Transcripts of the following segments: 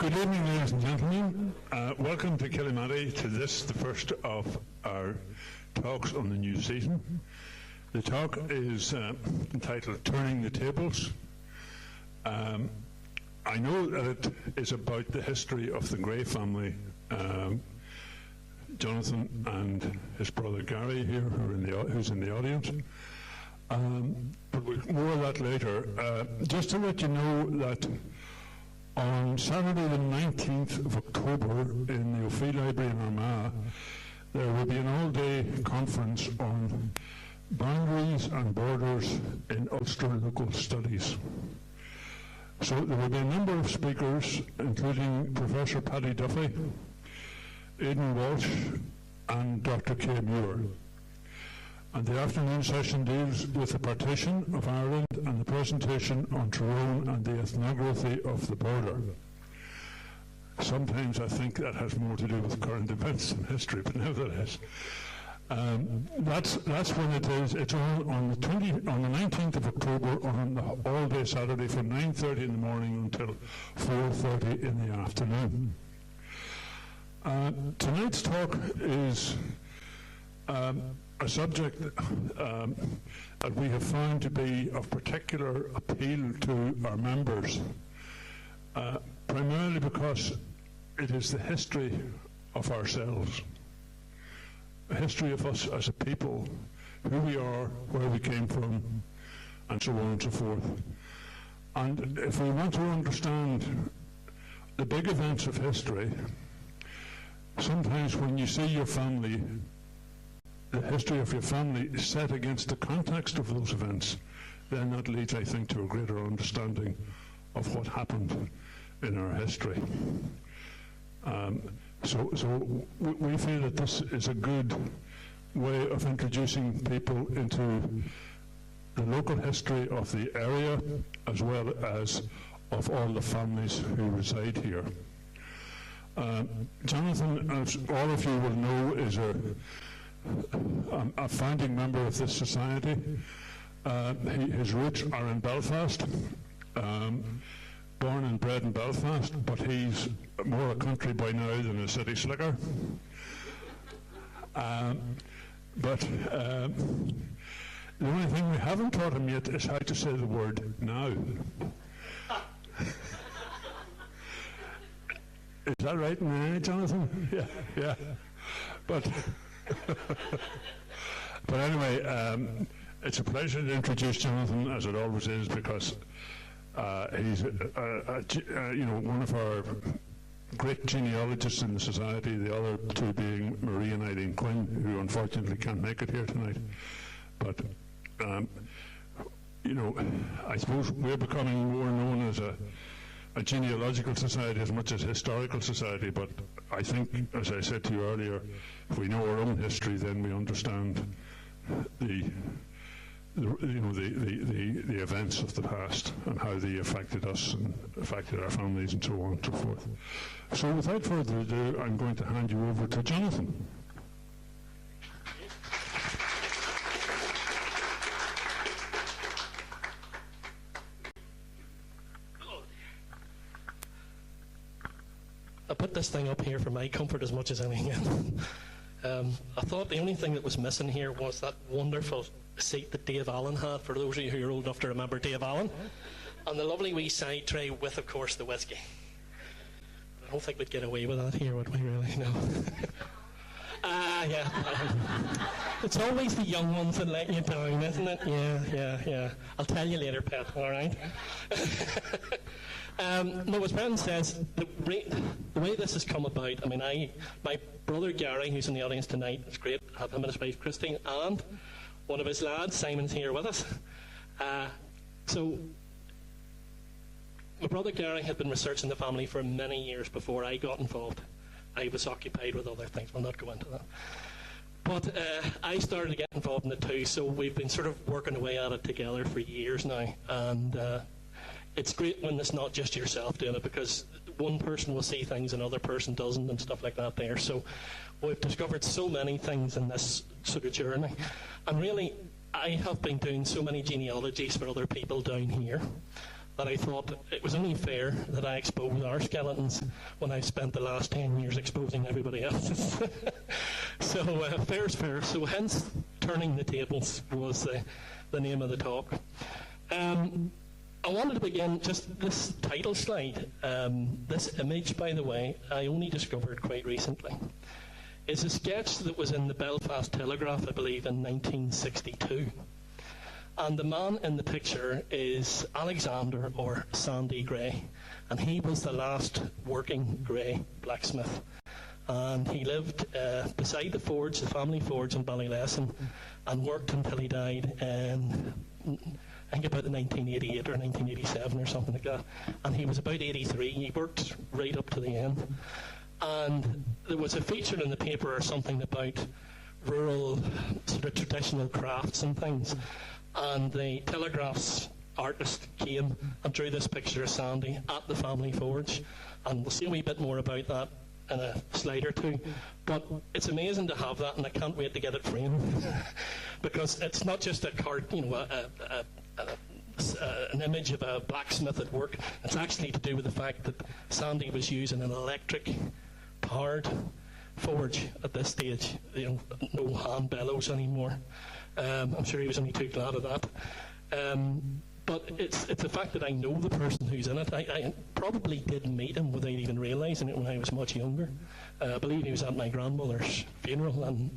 Good evening, ladies and gentlemen. Welcome to Killymatty, to this, the first of our talks on the new season. The talk is entitled Turning the Tables. I know that it is about the history of the Gray family, Jonathan and his brother Gary here, who's in the audience. But more of that later. Just to let you know that on Saturday the 19th of October in the O'Fee Library in Armagh, there will be an all-day conference on boundaries and borders in Ulster local studies. So there will be a number of speakers, including Professor Paddy Duffy, Aidan Walsh, and Dr. Kay Muir. And the afternoon session deals with the partition of Ireland and the presentation on Tyrone and the ethnography of the border. Sometimes I think that has more to do with current events and history, but nevertheless. That's when it is. It's on the 19th of October on the all-day Saturday from 9:30 in the morning until 4:30 in the afternoon. Tonight's talk is a subject that we have found to be of particular appeal to our members, primarily because it is the history of ourselves, a history of us as a people, who we are, where we came from, and so on and so forth. And if we want to understand the big events of history, sometimes when you see your family, the history of your family set against the context of those events, then that leads, I think, to a greater understanding of what happened in our history. So we feel that this is a good way of introducing people into the local history of the area, as well as of all the families who reside here. Jonathan, as all of you will know, is a founding member of this society. His roots are in Belfast, born and bred in Belfast, but he's more a country boy now than a city slicker. But the only thing we haven't taught him yet is how to say the word now. Is that right, Jonathan? Yeah. But anyway, it's a pleasure to introduce Jonathan, as it always is, because he's one of our great genealogists in the society, the other two being Marie and Eileen Quinn, who unfortunately can't make it here tonight. But I suppose we're becoming more known as a genealogical society as much as historical society, but I think, as I said to you earlier, if we know our own history, then we understand the events of the past and how they affected us and affected our families and so on and so forth. So without further ado, I'm going to hand you over to Jonathan. I put this thing up here for my comfort as much as anything else. I thought the only thing that was missing here was that wonderful seat that Dave Allen had, for those of you who are old enough to remember Dave Allen, and the lovely wee side tray with, of course, the whiskey. I don't think we'd get away with that here, would we, really? No. Yeah. It's always the young ones that let you down, isn't it? Yeah. I'll tell you later, Pet, all right? No, as Brendan says, the way this has come about, I mean, my brother Gary, who's in the audience tonight, it's great to have him and his wife Christine, and one of his lads, Simon's here with us. So, my brother Gary had been researching the family for many years before I got involved. I was occupied with other things, we'll not go into that. But I started to get involved in it too, so we've been sort of working away at it together for years now. And it's great when it's not just yourself doing it, because one person will see things another person doesn't and stuff like that there. So we've discovered so many things in this sort of journey. And really, I have been doing so many genealogies for other people down here. that I thought it was only fair that I expose our skeletons when I've spent the last 10 years exposing everybody else's. So fair's fair. So hence, Turning the Tables was the name of the talk. I wanted to begin just this title slide. This image, by the way, I only discovered quite recently. It's a sketch that was in the Belfast Telegraph, I believe, in 1962. And the man in the picture is Alexander, or Sandy Gray, and he was the last working Gray blacksmith. And he lived beside the forge, the family forge in Ballylesson, and worked until he died in, I think, about 1988 or 1987 or something like that. And he was about 83. He worked right up to the end. And there was a feature in the paper or something about rural sort of traditional crafts and things. And the Telegraph's artist came and drew this picture of Sandy at the family forge. And we'll see a wee bit more about that in a slide or two. But it's amazing to have that, and I can't wait to get it framed. Because it's not just a card, you know, an image of a blacksmith at work. It's actually to do with the fact that Sandy was using an electric-powered forge at this stage. You know, no hand bellows anymore. I'm sure he was only too glad of that. But it's the fact that I know the person who's in it. I probably did meet him without even realising it when I was much younger. I believe he was at my grandmother's funeral, and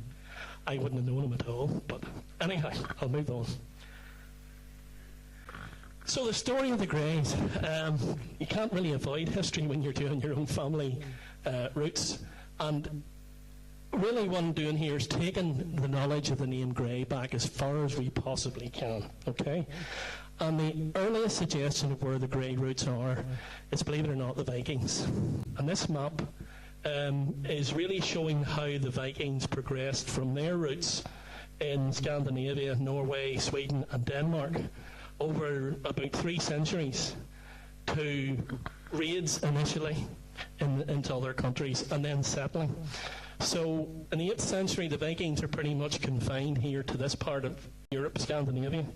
I wouldn't have known him at all. But anyhow, I'll move on. So the story of the Greys. You can't really avoid history when you're doing your own family roots. And really what I'm doing here is taking the knowledge of the name Grey back as far as we possibly can, okay? And the earliest suggestion of where the Grey roots are is, believe it or not, the Vikings. And this map is really showing how the Vikings progressed from their roots in Scandinavia, Norway, Sweden and Denmark over about 3 centuries to raids initially into other countries and then settling. So in the 8th century, the Vikings are pretty much confined here to this part of Europe, Scandinavia.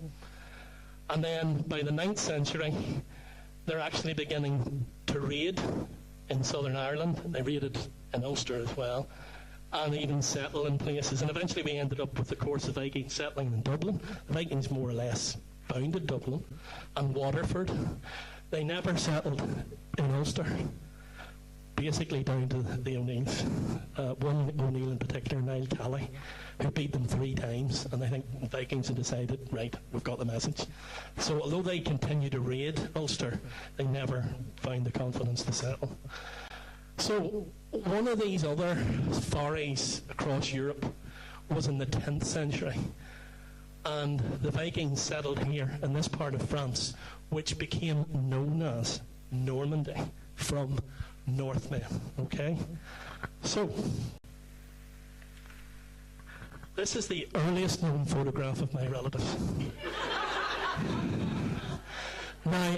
And then by the 9th century, they're actually beginning to raid in Southern Ireland. They raided in Ulster as well, and even settle in places. And eventually we ended up with the course of Vikings settling in Dublin. The Vikings more or less founded Dublin and Waterford. They never settled in Ulster. Basically down to the O'Neills. One O'Neill in particular, Niall Cally, who beat them 3 times, and I think the Vikings had decided, right, we've got the message. So although they continued to raid Ulster, they never found the confidence to settle. So one of these other forays across Europe was in the 10th century, and the Vikings settled here in this part of France, which became known as Normandy, from Northmen, okay? So, this is the earliest known photograph of my relative. Now,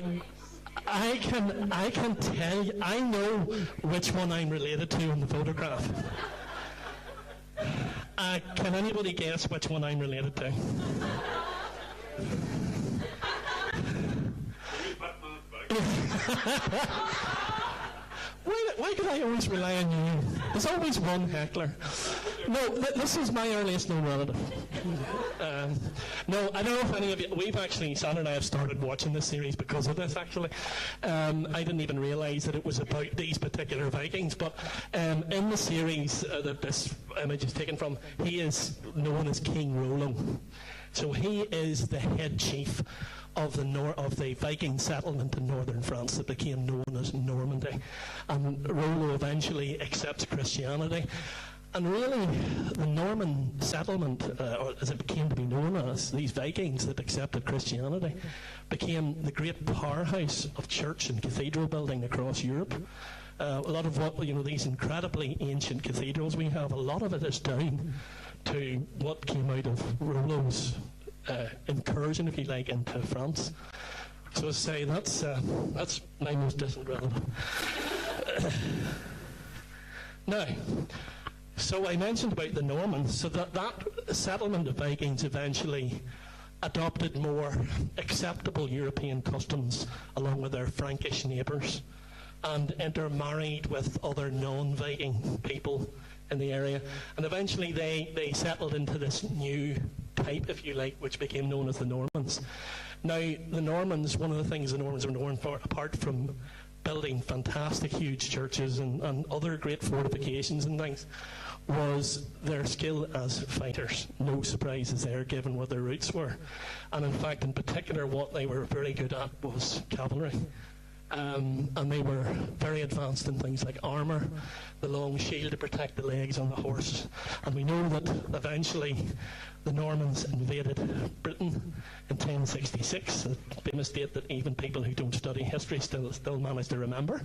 I can tell you, I know which one I'm related to in the photograph. Can anybody guess which one I'm related to? Why could I always rely on you? There's always one heckler. No, this is my earliest known relative. No, I don't know if any of you... We've actually, Sandra and I have started watching this series because of this, actually. I didn't even realise that it was about these particular Vikings, but in the series that this image is taken from, he is known as King Rollo. So he is the head chief of the Viking settlement in northern France that became known as Normandy. And Rollo eventually accepts Christianity. And really, the Norman settlement, or as it came to be known as, these Vikings that accepted Christianity, became the great powerhouse of church and cathedral building across Europe. A lot of what, these incredibly ancient cathedrals we have, a lot of it is down to what came out of Rollo's incursion, if you like, into France. So I say that's my most distant relative. Now, so I mentioned about the Normans. So that settlement of Vikings eventually adopted more acceptable European customs along with their Frankish neighbours, and intermarried with other non-Viking people in the area. And eventually they settled into this new type, if you like, which became known as the Normans. Now, the Normans, one of the things the Normans are known for, apart from building fantastic huge churches and other great fortifications and things, was their skill as fighters. No surprises there, given what their roots were. And in fact, in particular, what they were very good at was cavalry. And they were very advanced in things like armour, the long shield to protect the legs on the horse. And we know that eventually the Normans invaded Britain in 1066, a famous date that even people who don't study history still manage to remember.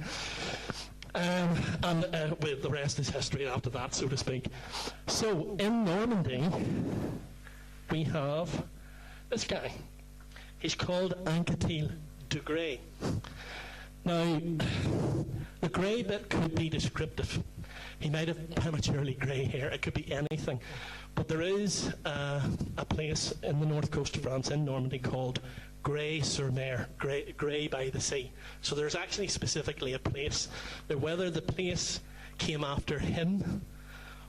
And well, the rest is history after that, so to speak. So in Normandy, we have this guy. He's called Anquetil de Grey. Now, the grey bit could be descriptive. He might have prematurely grey hair. It could be anything. But there is a place in the north coast of France, in Normandy, called Grey-sur-Mer, Grey by the sea. So there's actually specifically a place. Now, whether the place came after him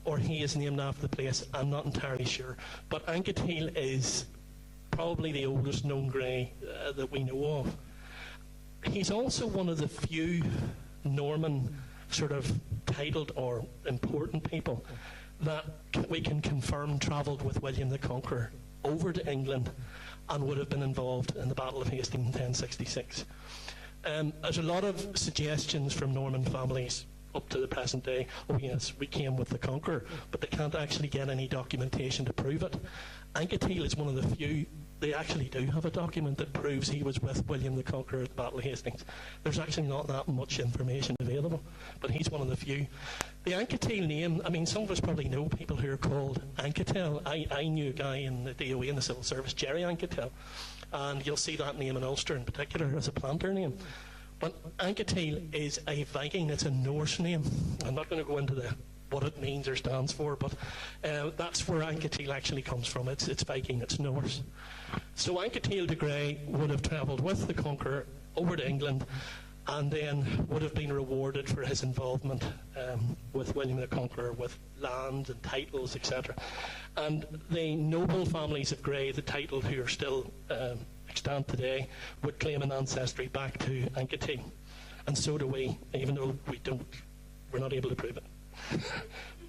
or he is named after the place, I'm not entirely sure. But Anquetil is probably the oldest known grey that we know of. He's also one of the few Norman sort of titled or important people that we can confirm travelled with William the Conqueror over to England and would have been involved in the Battle of Hastings in 1066. There's a lot of suggestions from Norman families up to the present day. Oh yes, we came with the Conqueror, but they can't actually get any documentation to prove it. Anquetil is one of the few. They actually do have a document that proves he was with William the Conqueror at the Battle of Hastings. There's actually not that much information available, but he's one of the few. The Anquetil name, I mean, some of us probably know people who are called Anquetil. I knew a guy in the DOE in the Civil Service, Jerry Anquetil, and you'll see that name in Ulster in particular as a planter name. But Anquetil is a Viking, it's a Norse name. I'm not going to go into what it means or stands for, but that's where Anquetil actually comes from. It's Viking, it's Norse. So Anquetil de Grey would have travelled with the Conqueror over to England and then would have been rewarded for his involvement with William the Conqueror, with land and titles, etc. And the noble families of Grey, the title who are still extant today, would claim an ancestry back to Anquetil. And so do we, even though we're not able to prove it.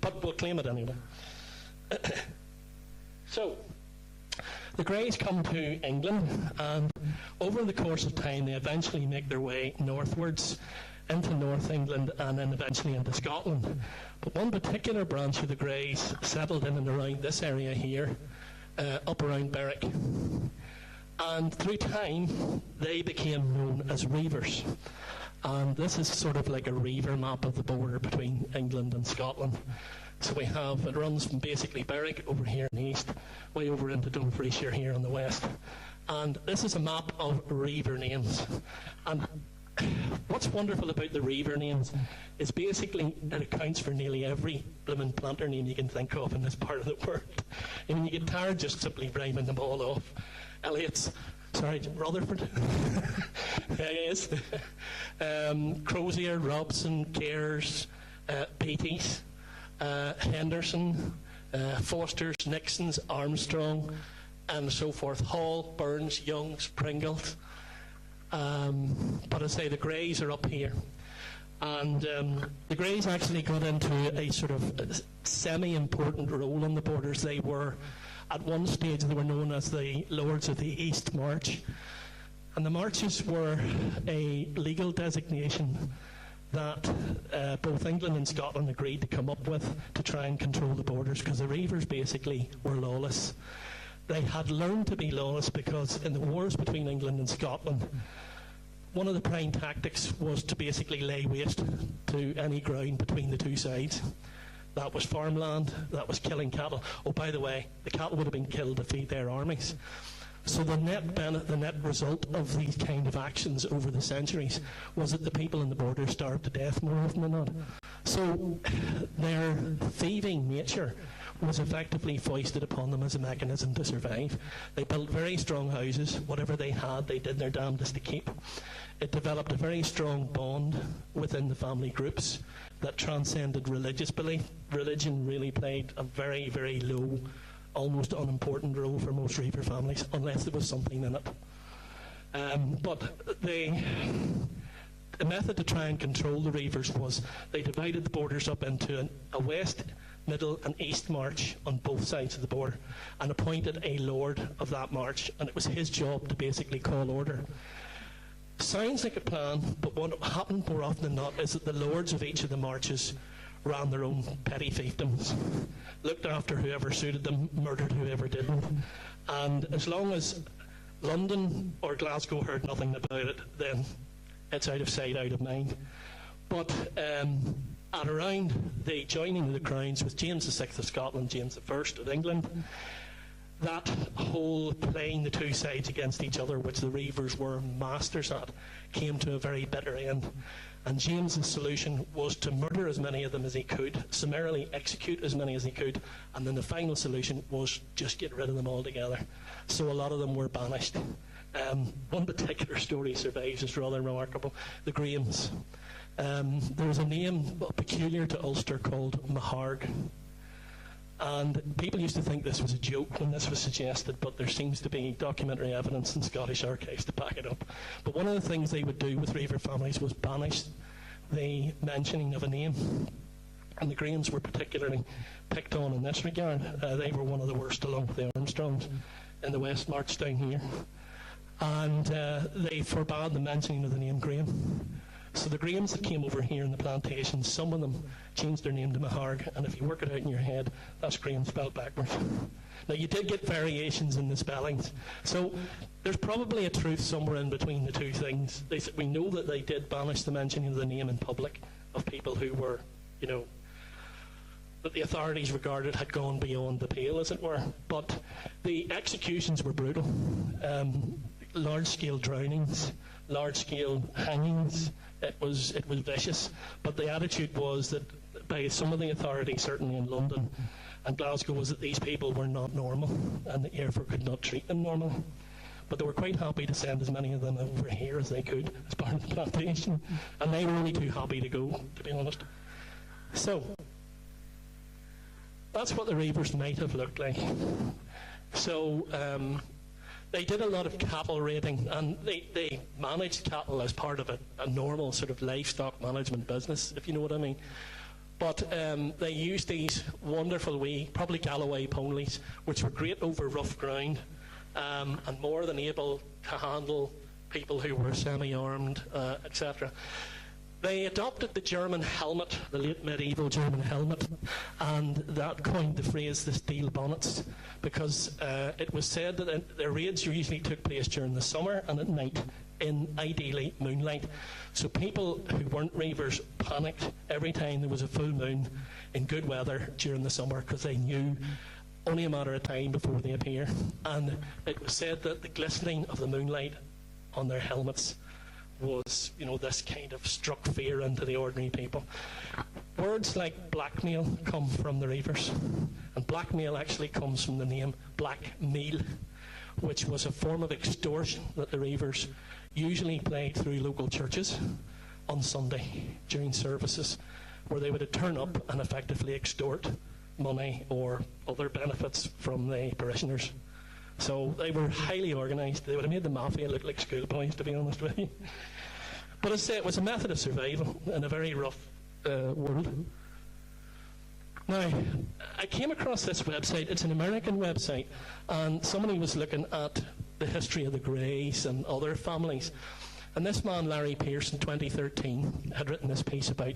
But we'll claim it anyway. So, the Greys come to England, and over the course of time they eventually make their way northwards into North England and then eventually into Scotland. But one particular branch of the Greys settled in and around this area here, up around Berwick. And through time they became known as Reivers. And this is sort of like a Reaver map of the border between England and Scotland. So we have, it runs from basically Berwick over here in the east, way over into Dumfriesshire here on the west. And this is a map of Reaver names. And what's wonderful about the Reaver names is basically it accounts for nearly every blooming planter name you can think of in this part of the world. I mean, you get tired just simply rhyming them all off. Elliott's, sorry, Rutherford. There he is. Crozier, Robson, Cares, Beatties, Henderson, Fosters, Nixons, Armstrong, and so forth. Hall, Burns, Youngs, Pringles. But I say the Greys are up here. And the Greys actually got into a sort of semi-important role on the borders. They were, at one stage, they were known as the Lords of the East March. And the marches were a legal designation that both England and Scotland agreed to come up with to try and control the borders, because the Reivers basically were lawless. They had learned to be lawless because in the wars between England and Scotland, one of the prime tactics was to basically lay waste to any ground between the two sides. That was farmland, that was killing cattle. Oh, by the way, the cattle would have been killed to feed their armies. So the net result of these kind of actions over the centuries was that the people in the border starved to death more often than not. So their thieving nature was effectively foisted upon them as a mechanism to survive. They built very strong houses. Whatever they had, they did their damnedest to keep. It developed a very strong bond within the family groups that transcended religious belief. Religion really played a very, very low, almost unimportant role for most Reiver families, unless there was something in it. But the method to try and control the Reivers was they divided the borders up into a west, middle and east march on both sides of the border and appointed a lord of that march, and it was his job to basically call order. Sounds like a plan, but what happened more often than not is that the lords of each of the marches ran their own petty fiefdoms, looked after whoever suited them, murdered whoever didn't, and as long as London or Glasgow heard nothing about it, then it's out of sight, out of mind. But at around the joining of the crowns with James VI of Scotland, James I of England, that whole playing the two sides against each other, which the Reivers were masters at, came to a very bitter end. And James's solution was to murder as many of them as he could, summarily execute as many as he could, and then the final solution was just get rid of them altogether. So a lot of them were banished. One particular story survives, is rather remarkable. The Grahams. There was a name peculiar to Ulster called Maharg. And people used to think this was a joke when this was suggested, but there seems to be documentary evidence in Scottish archives to back it up. But one of the things they would do with Reiver families was banish the mentioning of a name. And the Grahams were particularly picked on in this regard. They were one of the worst, along with the Armstrongs, in the West March down here. And they forbade the mentioning of the name Graham. So the Grahams that came over here in the plantations, some of them changed their name to Maharg, and if you work it out in your head, that's Graham spelled backwards. Now, you did get variations in the spellings, so there's probably a truth somewhere in between the two things. We know that they did banish the mentioning of the name in public of people who were, you know, that the authorities regarded had gone beyond the pale, as it were. But the executions were brutal. Large-scale drownings, large-scale hangings. It was vicious. But the attitude was that by some of the authorities, certainly in London and Glasgow, was that these people were not normal and that therefore could not treat them normally. But they were quite happy to send as many of them over here as they could as part of the plantation. And they were only too happy to go, to be honest. So, that's what the Reivers might have looked like. So, they did a lot of cattle raiding, and they managed cattle as part of a normal sort of livestock management business, if you know what I mean. But they used these wonderful wee, probably Galloway ponies, which were great over rough ground, and more than able to handle people who were semi-armed, etc. They adopted the German helmet, the late medieval German helmet, and that coined the phrase the steel bonnets, because it was said that their raids usually took place during the summer and at night, in ideally moonlight. So people who weren't Reivers panicked every time there was a full moon in good weather during the summer, because they knew only a matter of time before they appear. And it was said that the glistening of the moonlight on their helmets was, you know, this kind of struck fear into the ordinary people. Words like blackmail come from the Reivers, and blackmail actually comes from the name blackmeal, which was a form of extortion that the Reivers usually played through local churches on Sunday during services, where they would turn up and effectively extort money or other benefits from the parishioners. So they were highly organised. They would have made the mafia look like schoolboys, to be honest with you. But as I say, it was a method of survival in a very rough world. Now, I came across this website. It's an American website, and somebody was looking at the history of the Greys and other families. And this man, Larry Pierce, in 2013, had written this piece about,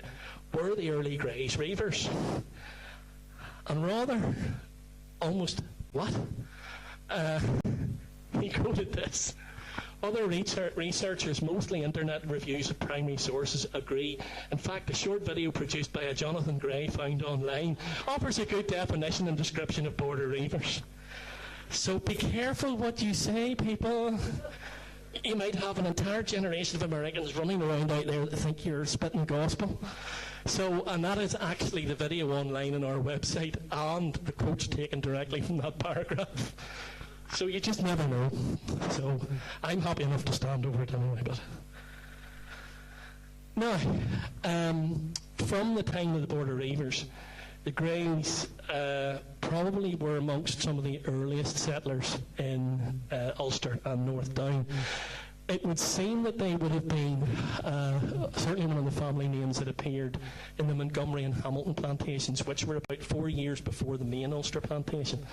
were the early Greys Reivers? And rather, almost, what? He quoted this. Other researchers, mostly internet reviews of primary sources, agree. In fact, a short video produced by a Jonathan Gray found online offers a good definition and description of border Reivers. So be careful what you say, people. You might have an entire generation of Americans running around out there that think you're spitting gospel. So, and that is actually the video online on our website, and the quote's taken directly from that paragraph. So you just never know. So I'm happy enough to stand over it anyway. But now, from the time of the Border Reivers, the Greys probably were amongst some of the earliest settlers in Ulster and North Down. It would seem that they would have been certainly one of the family names that appeared in the Montgomery and Hamilton plantations, which were about 4 years before the main Ulster plantation.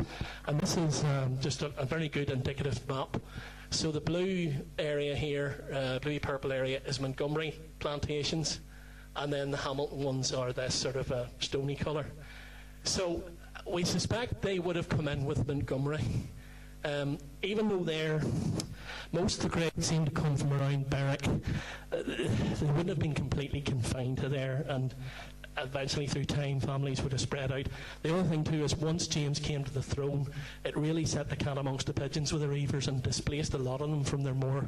And this is just a very good indicative map. So the blue area here, bluey-purple area, is Montgomery plantations, and then the Hamilton ones are this sort of a stony colour. So we suspect they would have come in with Montgomery. Even though most of the Greys seem to come from around Berwick, they wouldn't have been completely confined to there, and eventually through time families would have spread out. The other thing too is once James came to the throne, it really set the cat amongst the pigeons with the Reivers and displaced a lot of them from their more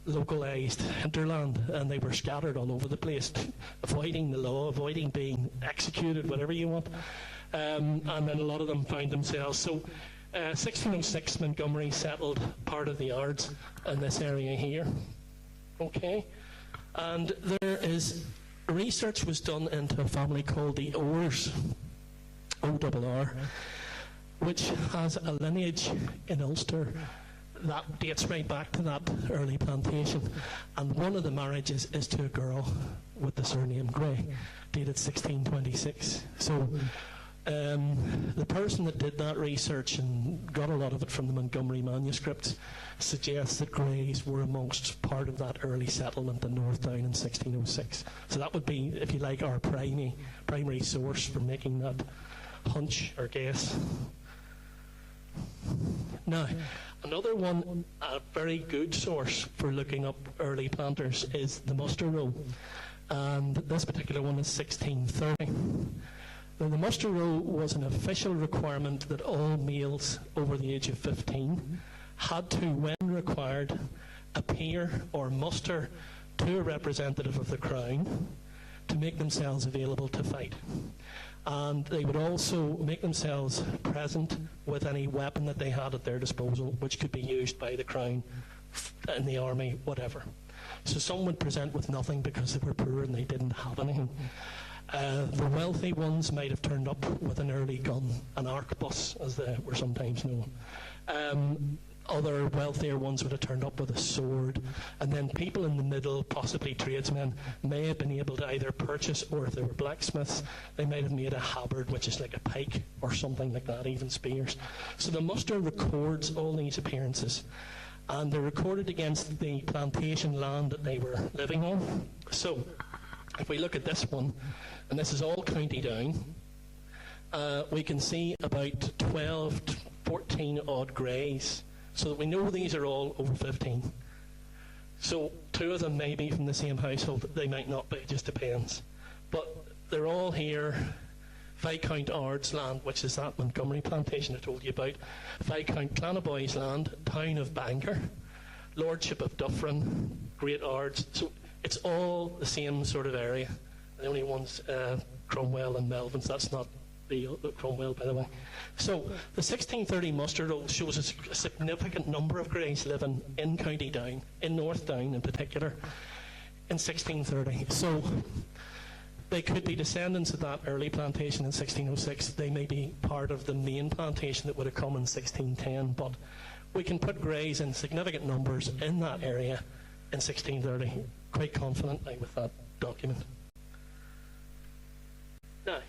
localised hinterland, and they were scattered all over the place, avoiding the law, avoiding being executed, whatever you want. And then a lot of them found themselves. So 1606 Montgomery settled part of the Ards in this area here. Okay, and there is research was done into a family called the Orrs, O-R-R, which has a lineage in Ulster that dates right back to that early plantation, and one of the marriages is to a girl with the surname Grey, dated 1626. So the person that did that research and got a lot of it from the Montgomery manuscripts suggests that Greys were amongst part of that early settlement in North Down in 1606. So that would be, if you like, our primary source for making that hunch or guess. Now, another one, a very good source for looking up early planters is the muster roll, and this particular one is 1630. Now, the muster roll was an official requirement that all males over the age of 15 had to, when required, appear or muster to a representative of the Crown to make themselves available to fight. And they would also make themselves present with any weapon that they had at their disposal, which could be used by the Crown in the army, whatever. So some would present with nothing because they were poor and they didn't have anything. The wealthy ones might have turned up with an early gun, an arquebus, as they were sometimes known. Other wealthier ones would have turned up with a sword, and then people in the middle, possibly tradesmen, may have been able to either purchase, or if they were blacksmiths, they might have made a halberd, which is like a pike or something like that, even spears. So the muster records all these appearances, and they're recorded against the plantation land that they were living on. So if we look at this one, and this is all County Down, we can see about 12 to 14 odd Greys, so that we know these are all over 15. So 2 of them may be from the same household, they might not be, it just depends. But they're all here. Viscount Ards land, which is that Montgomery plantation I told you about, Viscount Clanaboy's land, town of Bangor, Lordship of Dufferin, Great Ards. So it's all the same sort of area. The only one's Cromwell and Melvins. That's not the Cromwell, by the way. So the 1630 muster roll shows a significant number of Greys living in County Down, in North Down in particular, in 1630. So they could be descendants of that early plantation in 1606. They may be part of the main plantation that would have come in 1610, but we can put Greys in significant numbers in that area in 1630, quite confidently with that document. Now,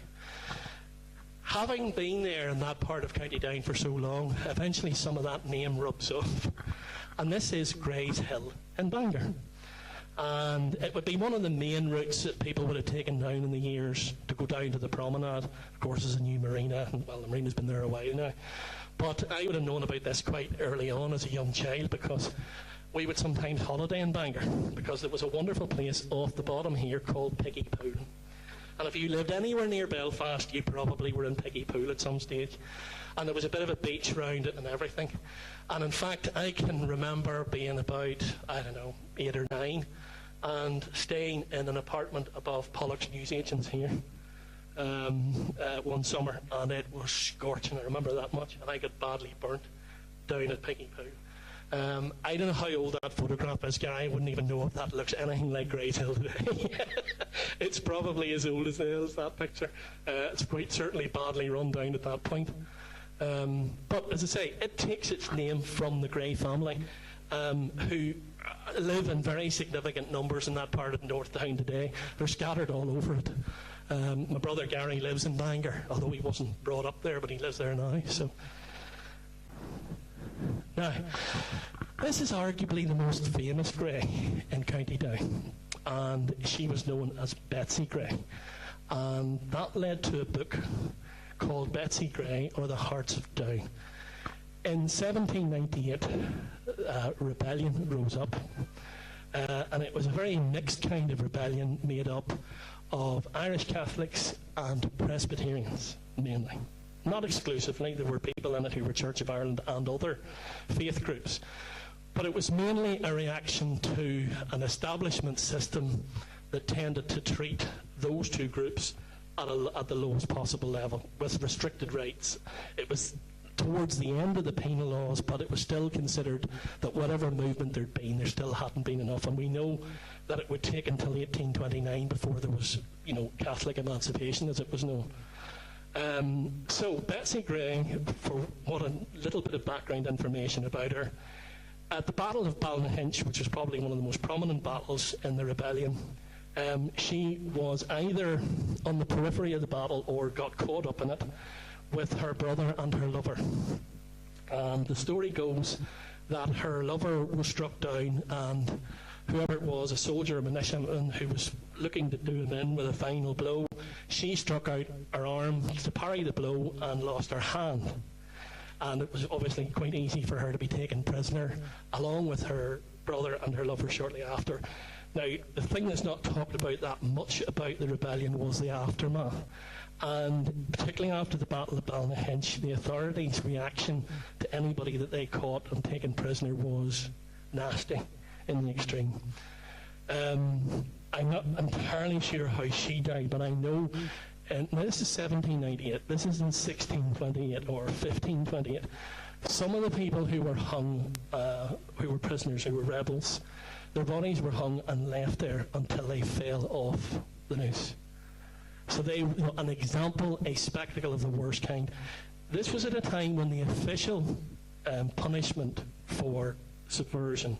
having been there in that part of County Down for so long, eventually some of that name rubs off. And this is Grey's Hill in Bangor. And it would be one of the main routes that people would have taken down in the years to go down to the promenade. Of course, there's a new marina, and well, the marina's been there a while now. But I would have known about this quite early on as a young child, because we would sometimes holiday in Bangor, because there was a wonderful place off the bottom here called Piggy Pool. And if you lived anywhere near Belfast, you probably were in Piggy Pool at some stage. And there was a bit of a beach around it and everything. And in fact, I can remember being about, 8 or 9, and staying in an apartment above Pollock's Newsagents here one summer, and it was scorching. I remember that much, and I got badly burnt down at Piggy Poo. I don't know how old that photograph is, Gary. I wouldn't even know if that looks anything like Grace Hill today. It's probably as old as the hills, that picture. It's quite certainly badly run down at that point. But as I say, it takes its name from the Gray family, who live in very significant numbers in that part of North Down today. They're scattered all over it. My brother Gary lives in Bangor, although he wasn't brought up there, but he lives there now. So. Now, this is arguably the most famous Gray in County Down, and she was known as Betsy Gray, and that led to a book called Betsy Gray, or The Hearts of Down. In 1798, rebellion rose up, and it was a very mixed kind of rebellion made up of Irish Catholics and Presbyterians, mainly. Not exclusively, there were people in it who were Church of Ireland and other faith groups. But it was mainly a reaction to an establishment system that tended to treat those two groups at the lowest possible level, with restricted rights. It was towards the end of the penal laws, but it was still considered that whatever movement there'd been, there still hadn't been enough. And we know that it would take until 1829 before there was, Catholic emancipation, as it was known. So Betsy Gray, for what a little bit of background information about her, at the Battle of Ballynahinch, which was probably one of the most prominent battles in the rebellion, she was either on the periphery of the battle or got caught up in it with her brother and her lover. And the story goes that her lover was struck down, and whoever it was, a soldier, a militiaman, who was looking to do him in with a final blow, she struck out her arm to parry the blow and lost her hand. And it was obviously quite easy for her to be taken prisoner, along with her brother and her lover shortly after. Now, the thing that's not talked about that much about the rebellion was the aftermath. And particularly after the Battle of Ballynahinch, the authorities' reaction to anybody that they caught and taken prisoner was nasty in the extreme. I'm not entirely sure how she died, but I know, and this is 1798, this is in 1628 or 1528. Some of the people who were hung, who were prisoners, who were rebels, their bodies were hung and left there until they fell off the noose. So they, an example, a spectacle of the worst kind. This was at a time when the official punishment for subversion,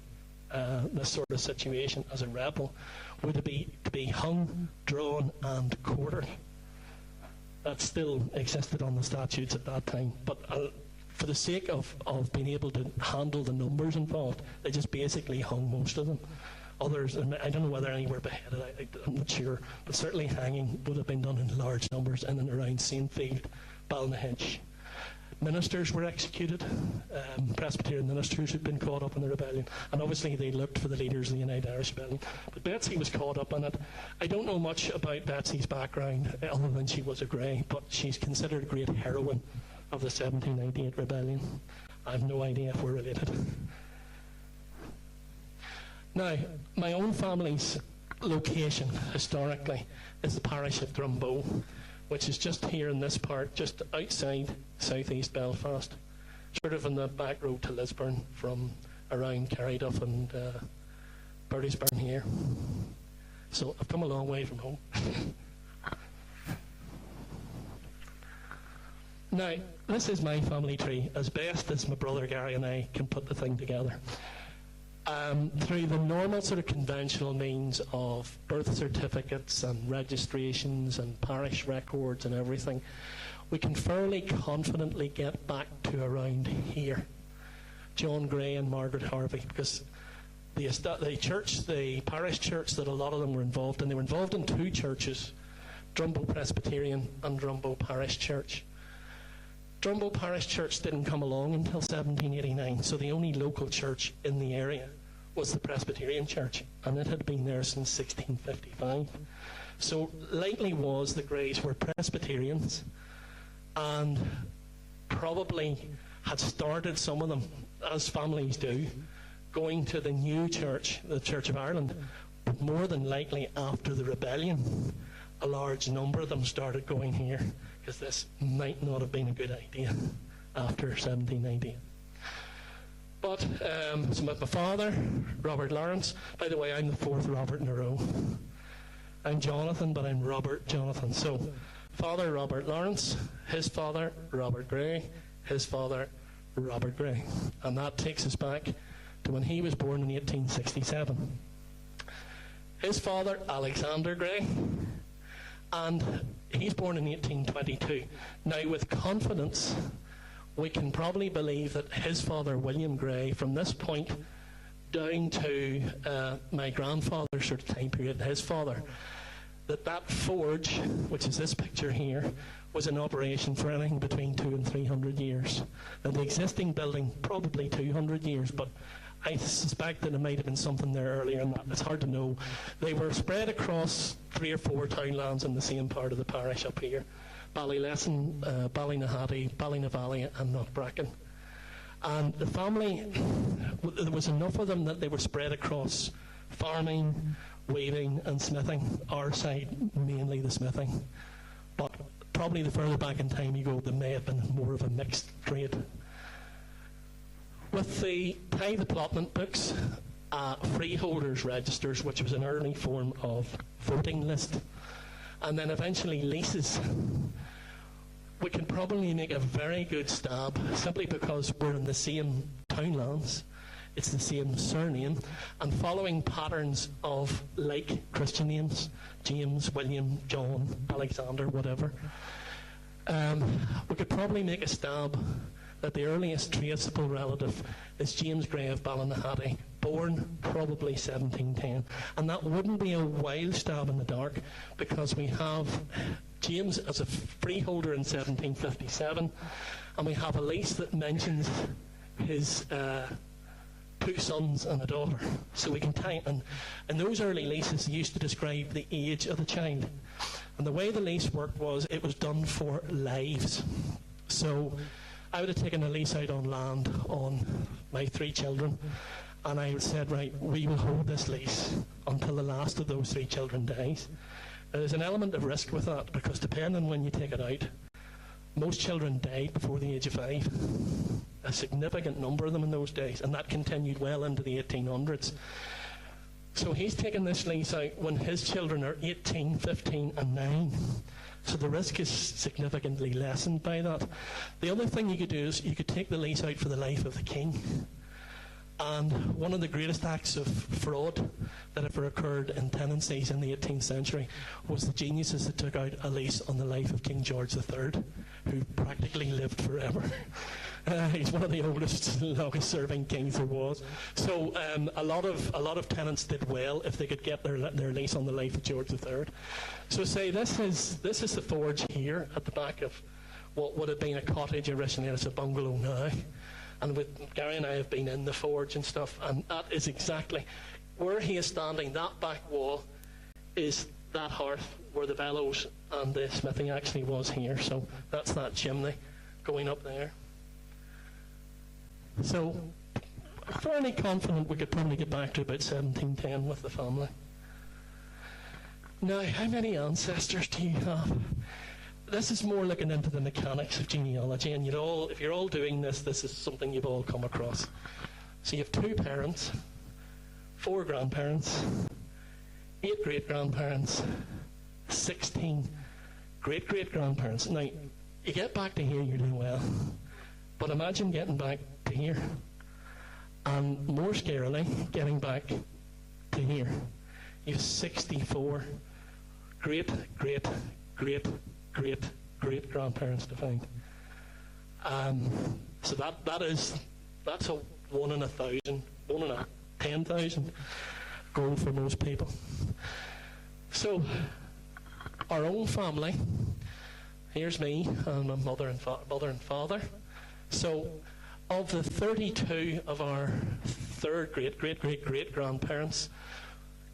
this sort of situation as a rebel, would be to be hung, drawn, and quartered. That still existed on the statutes at that time, but for the sake of being able to handle the numbers involved, they just basically hung most of them. Others, and I don't know whether any were beheaded, I'm not sure, but certainly hanging would have been done in large numbers in and around Saintfield, Ballynahinch. Ministers were executed, Presbyterian ministers who'd been caught up in the rebellion, and obviously they looked for the leaders of the United Irish Rebellion. But Betsy was caught up in it. I don't know much about Betsy's background, other than she was a Grey, but she's considered a great heroine of the 1798 rebellion. I have no idea if we're related. Now, my own family's location, historically, is the parish of Drumbo, which is just here in this part, just outside southeast Belfast, sort of on the back road to Lisburn from around Carryduff and Burdysburn here. So I've come a long way from home. Now, this is my family tree, as best as my brother Gary and I can put the thing together. Through the normal sort of conventional means of birth certificates and registrations and parish records and everything, we can fairly confidently get back to around here. John Gray and Margaret Harvey, because the church, the parish church that a lot of them were involved in, they were involved in two churches, Drumbo Presbyterian and Drumbo Parish Church. Drumbo Parish Church didn't come along until 1789, so the only local church in the area was the Presbyterian Church, and it had been there since 1655. So likely was the Greys were Presbyterians, and probably had started, some of them, as families do, going to the new church, the Church of Ireland, But more than likely after the rebellion, a large number of them started going here, because this might not have been a good idea after 1798. But, so my father, Robert Lawrence, by the way, I'm the fourth Robert in a row. I'm Jonathan, but I'm Robert Jonathan. So, father, Robert Lawrence, his father, Robert Gray, his father, Robert Gray. And that takes us back to when he was born in 1867. His father, Alexander Gray, and he's born in 1822. Now, with confidence, we can probably believe that his father, William Gray, from this point down to my grandfather's sort of time period, his father, that forge, which is this picture here, was in operation for anything between 200 and 300 years. Now, the existing building, probably 200 years, but I suspect that it might have been something there earlier than that. It's hard to know. They were spread across 3 or 4 townlands in the same part of the parish up here. Ballylesson, Ballynahati, Ballynavally and Knockbracken. And the family, there was enough of them that they were spread across farming, weaving and smithing. Our side, mainly the smithing. But probably the further back in time you go, there may have been more of a mixed trade. With the tithe allotment books, freeholders' registers, which was an early form of voting list, and then eventually leases, we can probably make a very good stab simply because we're in the same townlands, it's the same surname, and following patterns of like Christian names, James, William, John, Alexander, whatever. We could probably make a stab that the earliest traceable relative is James Gray of Ballynahati, born probably 1710. And that wouldn't be a wild stab in the dark, because we have James as a freeholder in 1757, and we have a lease that mentions his 2 sons and a daughter. So we can tie it, and those early leases used to describe the age of the child. And the way the lease worked was it was done for lives. So I would have taken a lease out on land on my 3 children, and I said, right, we will hold this lease until the last of those 3 children dies. Now, there's an element of risk with that, because depending on when you take it out, most children died before the age of 5. A significant number of them in those days, and that continued well into the 1800s. So he's taken this lease out when his children are 18, 15 and 9. So the risk is significantly lessened by that. The other thing you could do is you could take the lease out for the life of the king. And one of the greatest acts of fraud that ever occurred in tenancies in the 18th century was the geniuses that took out a lease on the life of King George III, who practically lived forever. He's one of the oldest, longest serving kings there was. So a lot of tenants did well if they could get their lease on the life of George III. So say this is the forge here at the back of what would have been a cottage originally. It's a bungalow now. And with Gary and I have been in the forge and stuff, and that is exactly where he is standing. That back wall is that hearth where the bellows and the smithing actually was here. So that's that chimney going up there. So fairly confident we could probably get back to about 1710 with the family. Now, how many ancestors do you have? This is more looking into the mechanics of genealogy, and if you're all doing this, this is something you've all come across. So you have 2 parents, 4 grandparents, 8 great-grandparents, 16 great-great-grandparents. Now, you get back to here, you're doing well. But imagine getting back to here, and more scarily, getting back to here. You have 64 great-great-great-great-grandparents to find. So that's a 1 in 1,000, 1 in 10,000 goal for most people. So our own family, here's me and my mother and father. So of the 32 of our 3rd great-great-great-great-grandparents,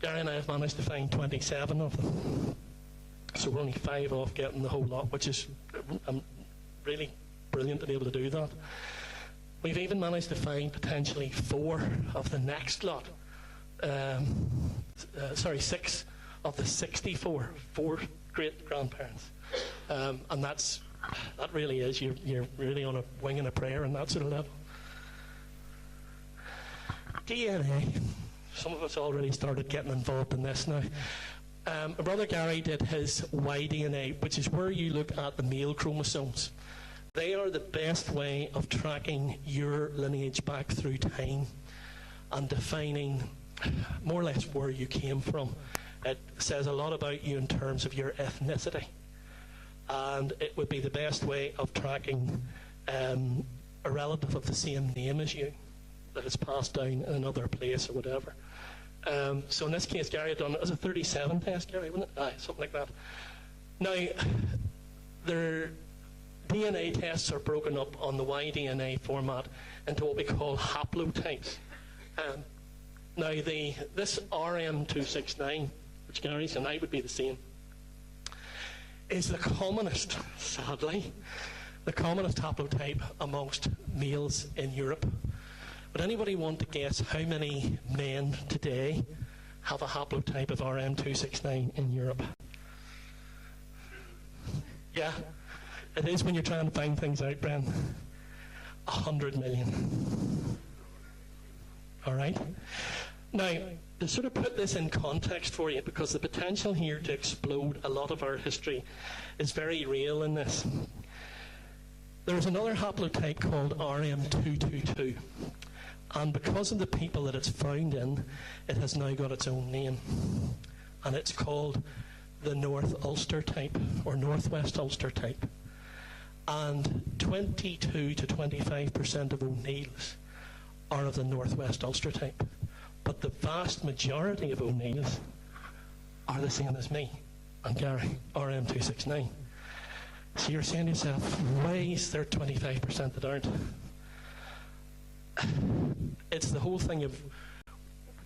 Gary and I have managed to find 27 of them. So we're only 5 off getting the whole lot, which is really brilliant to be able to do that. We've even managed to find potentially 4 of the next lot. 6 of the 64 great-grandparents. And that really is, you're really on a wing and a prayer on that sort of level. DNA. Some of us already started getting involved in this now. My brother Gary did his Y-DNA, which is where you look at the male chromosomes. They are the best way of tracking your lineage back through time and defining more or less where you came from. It says a lot about you in terms of your ethnicity. And it would be the best way of tracking a relative of the same name as you, that is passed down in another place or whatever. So in this case, Gary had done it as a 37 test, Gary, wasn't it? Aye, something like that. Now, their DNA tests are broken up on the Y-DNA format into what we call haplotypes. Now, this RM269, which Gary's and I would be the same, is the commonest, sadly, the commonest haplotype amongst males in Europe. Would anybody want to guess how many men today have a haplotype of RM269 in Europe? Yeah, it is when you're trying to find things out, Bren. 100 million. All right? Now, to sort of put this in context for you, because the potential here to explode a lot of our history is very real in this. There is another haplotype called RM222. And because of the people that it's found in, it has now got its own name. And it's called the North Ulster type, or Northwest Ulster type. And 22 to 25% of O'Neills are of the Northwest Ulster type. But the vast majority of O'Neills are the same as me and Gary, RM269. So you're saying to yourself, why is there 25% that aren't? It's the whole thing of,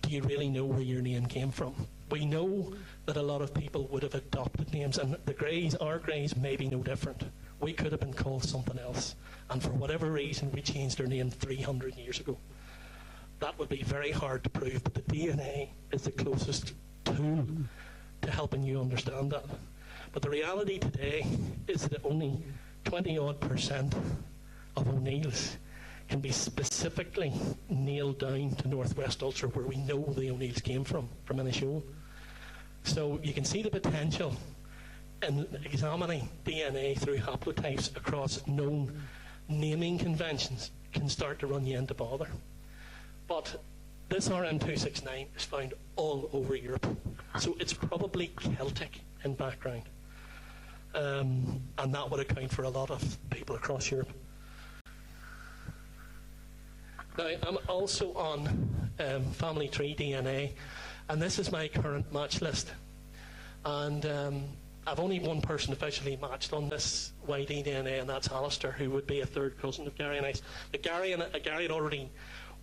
do you really know where your name came from? We know that a lot of people would have adopted names, and our Greys may be no different. We could have been called something else, and for whatever reason we changed our name 300 years ago. That would be very hard to prove, but the DNA is the closest tool to helping you understand that. But the reality today is that only 20-odd% of O'Neills can be specifically nailed down to Northwest Ulster, where we know the O'Neills came from Inishowen. So you can see the potential in examining DNA through haplotypes across known naming conventions can start to run you into bother. But this RM269 is found all over Europe, so it's probably Celtic in background. And that would account for a lot of people across Europe. Now, I'm also on Family Tree DNA, and this is my current match list. And I've only one person officially matched on this Y-DNA, and that's Alistair, who would be a third cousin of Gary and I. Gary had already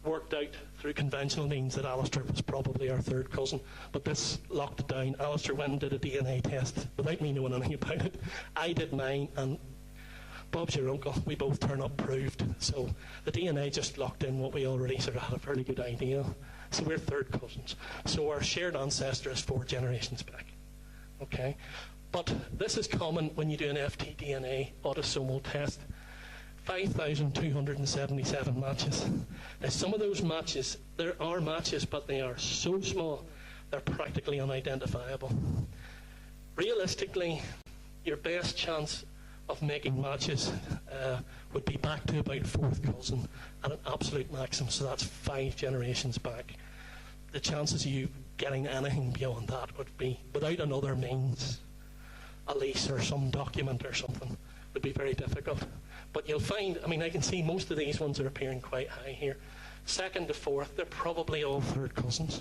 worked out through conventional means that Alistair was probably our third cousin, but this locked it down. Alistair went and did a DNA test without me knowing anything about it. I did mine, and Bob's your uncle. We both turn up proved. So the DNA just locked in what we already sort of had a fairly good idea. So we're third cousins. So our shared ancestor is 4 generations back. Okay? But this is common when you do an FTDNA autosomal test. 5,277 matches. Now, some of those matches, there are matches, but they are so small, they're practically unidentifiable. Realistically, your best chance of making matches would be back to about 4th cousin at an absolute maximum, so that's 5 generations back. The chances of you getting anything beyond that would be, without another means, a lease or some document or something, would be very difficult. But you'll find, I mean, I can see most of these ones are appearing quite high here. 2nd to 4th, they're probably all 3rd cousins.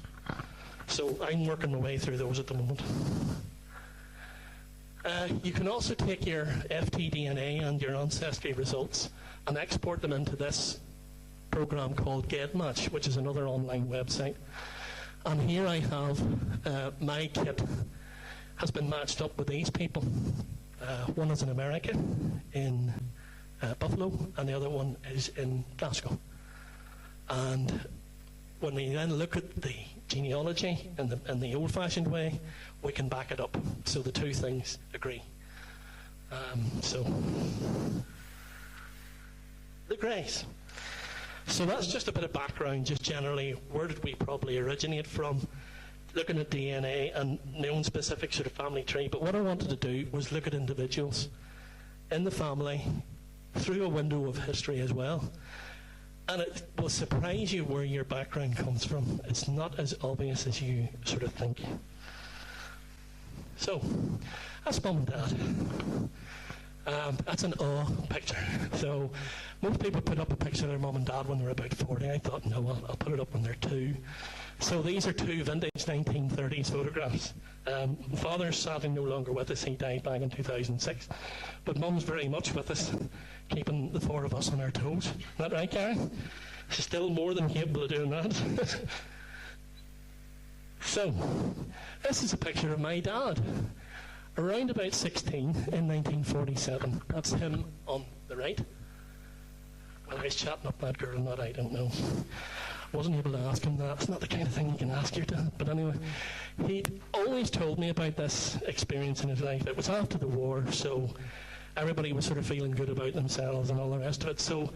So I'm working my way through those at the moment. You can also take your FTDNA and your ancestry results and export them into this program called GEDmatch, which is another online website. And here I have my kit has been matched up with these people. One is in America, in Buffalo, and the other one is in Glasgow. And when we then look at the genealogy in the old-fashioned way, we can back it up. So the two things agree. So the Greys. So that's just a bit of background, just generally, where did we probably originate from, looking at DNA and my own specific sort of family tree. But what I wanted to do was look at individuals in the family through a window of history as well. And it will surprise you where your background comes from. It's not as obvious as you sort of think. So, that's Mum and Dad. That's an awe picture. So, most people put up a picture of their mum and dad when they're about 40. I thought, no, I'll put it up when they're 2. So these are 2 vintage 1930s photographs. Father's sadly no longer with us. He died back in 2006. But Mum's very much with us, keeping the 4 of us on our toes. Isn't that right, Gary? She's still more than capable of doing that. So, this is a picture of my dad. Around about 16 in 1947. That's him on the right. Whether he's chatting up that girl or not, I don't know. Wasn't able to ask him that. It's not the kind of thing you can ask your dad. But anyway, he'd always told me about this experience in his life. It was after the war, so everybody was sort of feeling good about themselves and all the rest of it. So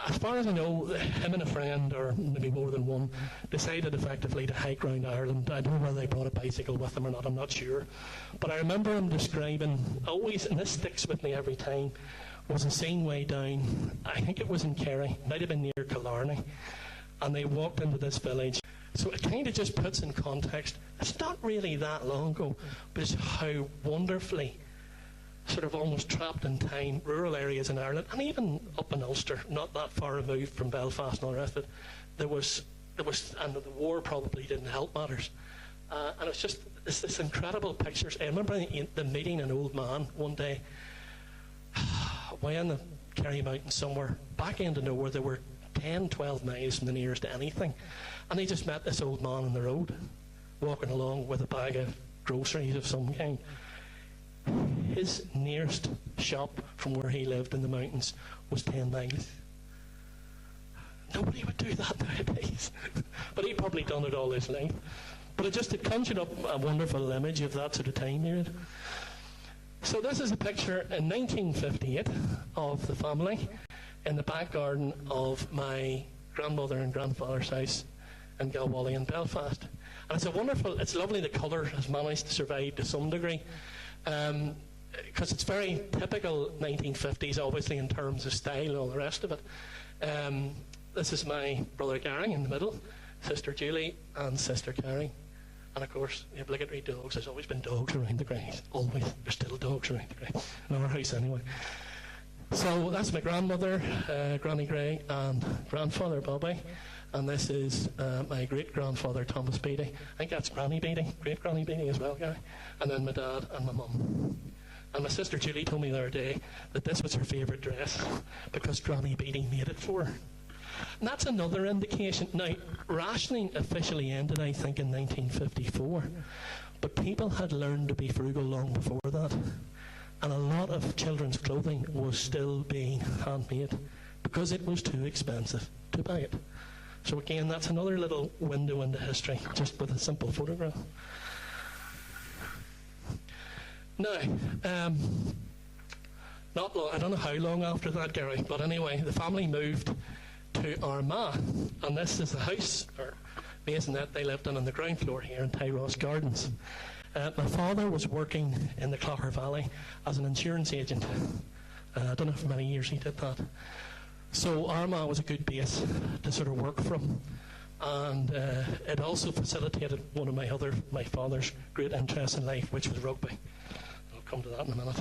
as far as I know, him and a friend, or maybe more than one, decided effectively to hike around Ireland. I don't know whether they brought a bicycle with them or not, I'm not sure. But I remember him describing, always, and this sticks with me every time, was a scene way down, I think it was in Kerry, might have been near Killarney, and they walked into this village. So it kind of just puts in context, it's not really that long ago, but it's how wonderfully sort of almost trapped in time rural areas in Ireland, and even up in Ulster, not that far removed from Belfast and all the rest of it, there was, and the war probably didn't help matters. And it's this incredible pictures. I remember the meeting an old man one day, way in the Kerry Mountains somewhere, back into nowhere. There were 10, 12 miles from the nearest to anything. And he just met this old man on the road, walking along with a bag of groceries of some kind. His nearest shop from where he lived in the mountains was 10 miles. Nobody would do that nowadays. But he'd probably done it all his life. But it conjured up a wonderful image of that sort of time period. So this is a picture in 1958 of the family in the back garden of my grandmother and grandfather's house in Galwally in Belfast. And it's lovely the colour has managed to survive to some degree. Because it's very typical 1950s, obviously, in terms of style and all the rest of it. This is my brother Gary in the middle, sister Julie, and sister Carrie. And of course, the obligatory dogs. There's always been dogs around the Greys. Always. There's still dogs around the Greys. In our house, anyway. So that's my grandmother, Granny Gray, and grandfather Bobby. And this is my great-grandfather, Thomas Beatty. I think that's Granny Beatty, great-Granny Beatty as well, Gary. And then my dad and my mum. And my sister Julie told me the other day that this was her favourite dress because Granny Beatty made it for her. And that's another indication. Now, rationing officially ended, I think, in 1954. But people had learned to be frugal long before that. And a lot of children's clothing was still being handmade because it was too expensive to buy it. So again, that's another little window into history, just with a simple photograph. Now, not long, I don't know how long after that, Gary, but anyway, the family moved to Armagh, and this is the house, or maisonette they lived in on the ground floor here in Tyross Gardens. My father was working in the Clogher Valley as an insurance agent. I don't know for many years he did that. So Armagh was a good base to sort of work from, and it also facilitated one of my father's great interests in life, which was rugby. I'll come to that in a minute.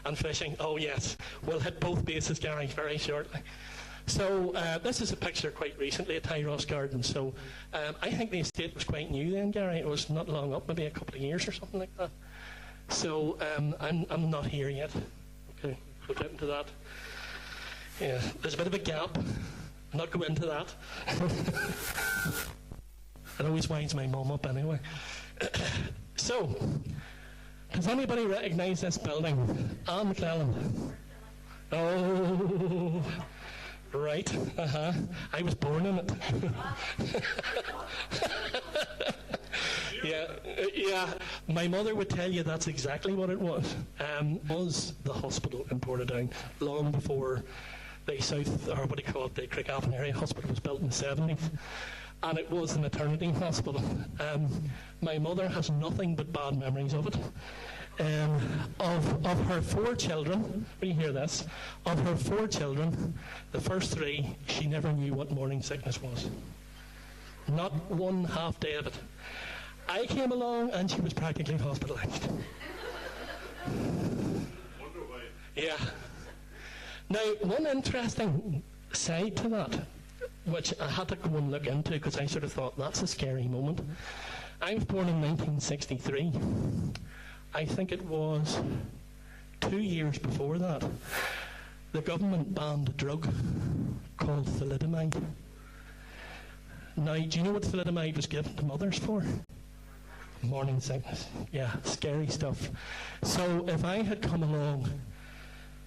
And fishing. Oh yes, we'll hit both bases, Gary, very shortly. So this is a picture quite recently at Tyross Gardens. So I think the estate was quite new then, Gary. It was not long up, maybe a couple of years or something like that. So I'm not here yet. Okay, we'll get into that. Yeah, there's a bit of a gap. I'll not go into that. It always winds my mum up anyway. So, does anybody recognise this building? Anne McClellan. Oh, Right, I was born in it. Yeah, my mother would tell you that's exactly what it was. Was the hospital in Portadown long before the South, or what do you call it, the Craigavon Area Hospital was built in the 70s. And it was the maternity hospital. My mother has nothing but bad memories of it. Of her 4 children, will you hear this? Of her 4 children, the first 3, she never knew what morning sickness was. Not one half day of it. I came along and she was practically hospitalised. Yeah. Now, one interesting side to that, which I had to go and look into because I sort of thought that's a scary moment. I was born in 1963. I think it was 2 years before that, the government banned a drug called thalidomide. Now, do you know what thalidomide was given to mothers for? Morning sickness. Yeah, scary stuff. So if I had come along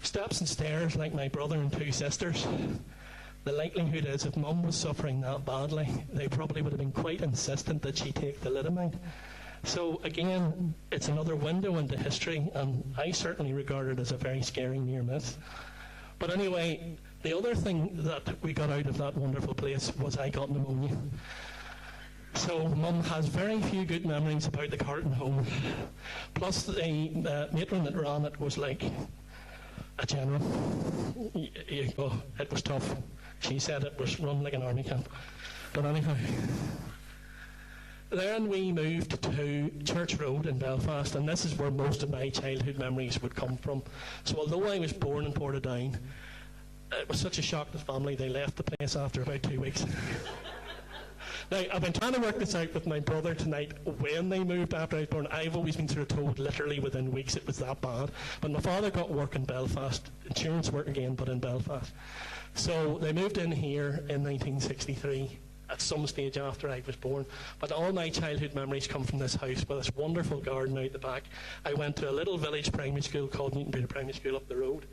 steps and stairs like my brother and 2 sisters, the likelihood is if Mum was suffering that badly, they probably would have been quite insistent that she take thalidomide. So again, it's another window into history, and I certainly regard it as a very scary near miss. But anyway, the other thing that we got out of that wonderful place was I got pneumonia. So Mum has very few good memories about the Carton home. Plus the matron that ran it was like a general. It was tough. She said it was run like an army camp. But anyhow, then we moved to Church Road in Belfast, and this is where most of my childhood memories would come from. So although I was born in Portadown, it was such a shock to the family, they left the place after about 2 weeks. Now, I've been trying to work this out with my brother tonight when they moved after I was born. I've always been sort of told literally within weeks it was that bad. But my father got work in Belfast, insurance work again, but in Belfast. So they moved in here in 1963 at some stage after I was born. But all my childhood memories come from this house with this wonderful garden out the back. I went to a little village primary school called Newtonbridge Primary School up the road,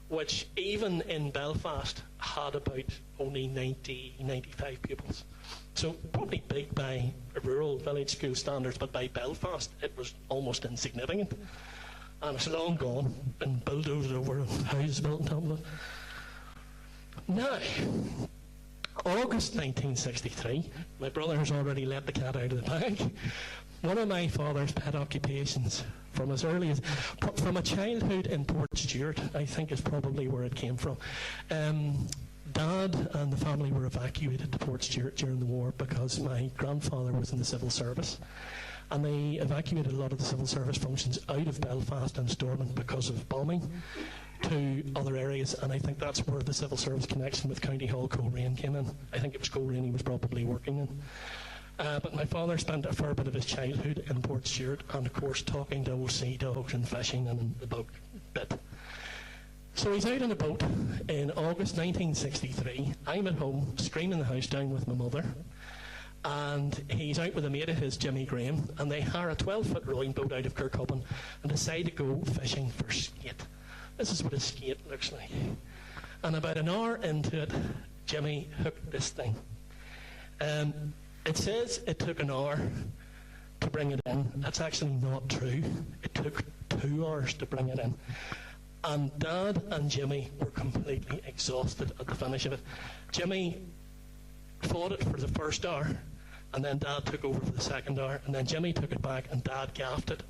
which even in Belfast had about only 95 pupils. So probably big by rural village school standards, but by Belfast it was almost insignificant. And it's long gone, been bulldozed over, houses built on top of it. Now, August 1963, my brother has already let the cat out of the bag. One of my father's pet occupations from as early as, from a childhood in Port Stewart, I think is probably where it came from. Dad and the family were evacuated to Port Stewart during the war because my grandfather was in the civil service. And they evacuated a lot of the civil service functions out of Belfast and Stormont because of bombing to other areas, and I think that's where the civil service connection with County Hall Coleraine came in. I think it was Coleraine he was probably working in. But my father spent a fair bit of his childhood in Port Stewart, and of course talking to old sea dogs and fishing and the boat bit. So he's out on a boat in August 1963. I'm at home screaming the house down with my mother, and he's out with a mate of his, Jimmy Graham, and they hire a 12-foot rowing boat out of Kirkhuppen and decide to go fishing for skate. This is what a skate looks like. And about an hour into it, Jimmy hooked this thing. It says it took an hour to bring it in. That's actually not true. It took 2 hours to bring it in. And Dad and Jimmy were completely exhausted at the finish of it. Jimmy fought it for the first hour, and then Dad took over for the second hour, and then Jimmy took it back, and Dad gaffed it.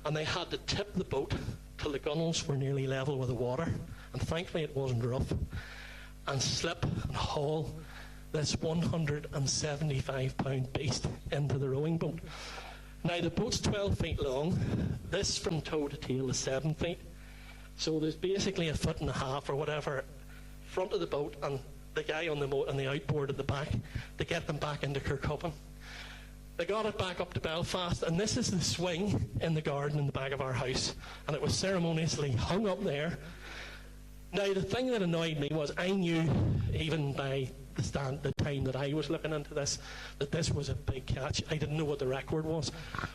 And they had to tip the boat till the gunnels were nearly level with the water, and thankfully it wasn't rough, and slip and haul this 175-pound beast into the rowing boat. Now the boat's 12 feet long. This from toe to tail is 7 feet. So there's basically a foot and a half or whatever front of the boat and the guy on the outboard at the back to get them back into Kirkhuppen. They got it back up to Belfast, and this is the swing in the garden in the back of our house, and it was ceremoniously hung up there. Now the thing that annoyed me was I knew even by the time that I was looking into this that this was a big catch. I didn't know what the record was,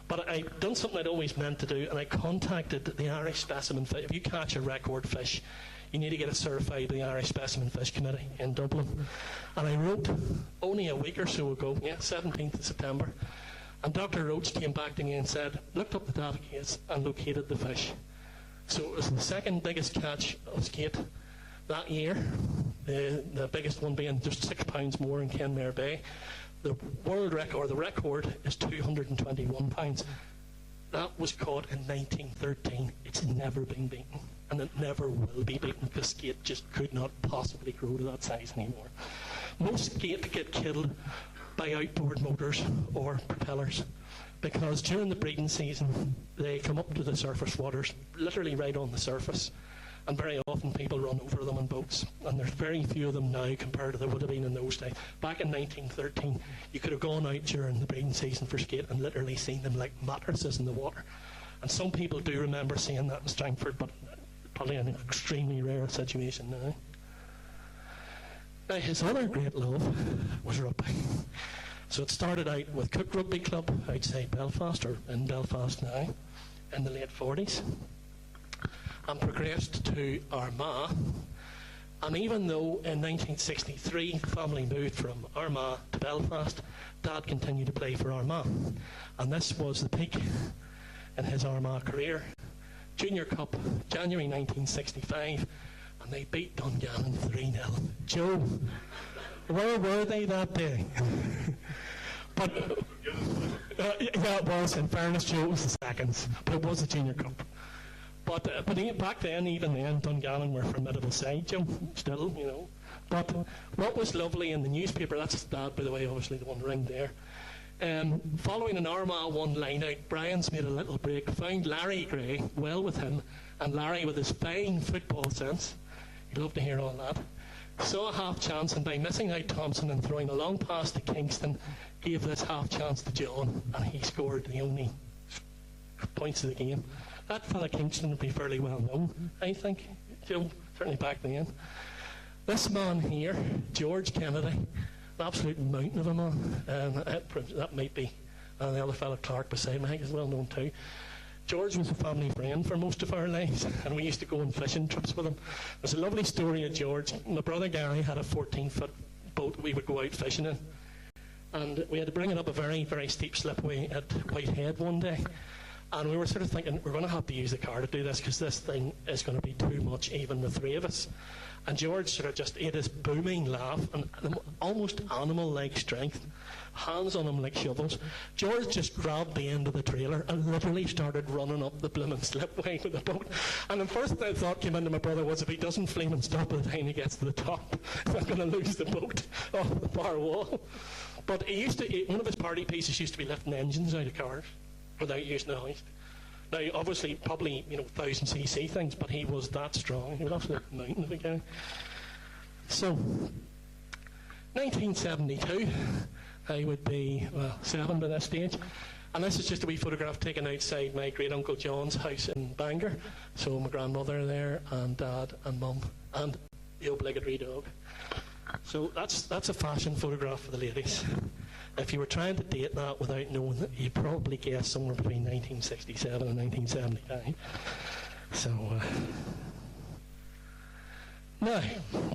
but I'd done something I'd always meant to do, and I contacted the Irish Specimen Fish. If you catch a record fish, you need to get it certified by the Irish Specimen Fish Committee in Dublin. And I wrote only a week or so ago, 17th of September, and Dr. Roach came back to me and said, looked up the database and located the fish. So it was the second biggest catch of skate that year, the biggest one being just 6 pounds more in Kenmare Bay. The world record, the record, is 221 pounds. That was caught in 1913. It's never been beaten, and it never will be beaten because skate just could not possibly grow to that size anymore. Most skate get killed by outboard motors or propellers because during the breeding season they come up to the surface waters, literally right on the surface, and very often people run over them in boats, and there's very few of them now compared to there would have been in those days. Back in 1913, you could have gone out during the breeding season for skate and literally seen them like mattresses in the water. And some people do remember seeing that in Strangford, but probably an extremely rare situation now. Now, his other great love was rugby. So it started out with Cook Rugby Club outside Belfast, or in Belfast now, in the late 40s, and progressed to Armagh. And even though in 1963 the family moved from Armagh to Belfast, Dad continued to play for Armagh. And this was the peak in his Armagh career. Junior Cup, January 1965, and they beat Dungannon 3-0. Joe, where were they that day? But yeah, it was. In fairness, Joe, it was the seconds, but it was the Junior Cup. But back then, even then, Dungannon were a formidable side, Jim, still, you know. But what was lovely in the newspaper, that's Dad, by the way, obviously the one ringed there. Following an Armagh 1 line-out, Brian's made a little break, found Larry Gray well with him, and Larry, with his fine football sense, you'd love to hear all that, saw a half chance, and by missing out Thompson and throwing a long pass to Kingston, gave this half chance to John, and he scored the only points of the game. That fella Kingston would be fairly well known, I think, Joe, certainly back then. This man here, George Kennedy, an absolute mountain of a man, that might be, and the other fella Clark beside me, I think is well known too. George was a family friend for most of our lives, and we used to go on fishing trips with him. There's a lovely story of George. My brother Gary had a 14-foot boat we would go out fishing in, and we had to bring it up a very, very steep slipway at Whitehead one day. And we were sort of thinking, we're going to have to use the car to do this because this thing is going to be too much, even the three of us. And George sort of just ate his booming laugh and almost animal-like strength, hands on him like shovels. George just grabbed the end of the trailer and literally started running up the blooming slipway with the boat. And the first thought came into my brother was, if he doesn't flame and stop by the time he gets to the top, he's going to lose the boat off the far wall. But one of his party pieces used to be lifting engines out of cars without using a hoist. Now, obviously, probably, 1,000cc things, but he was that strong. He was absolutely a mountain of a guy. So, 1972, I would be, 7 by this stage. And this is just a wee photograph taken outside my great-uncle John's house in Bangor. So my grandmother there, and Dad, and Mum, and the obligatory dog. So that's a fashion photograph for the ladies. If you were trying to date that without knowing it, you'd probably guess somewhere between 1967 and 1979. So, now,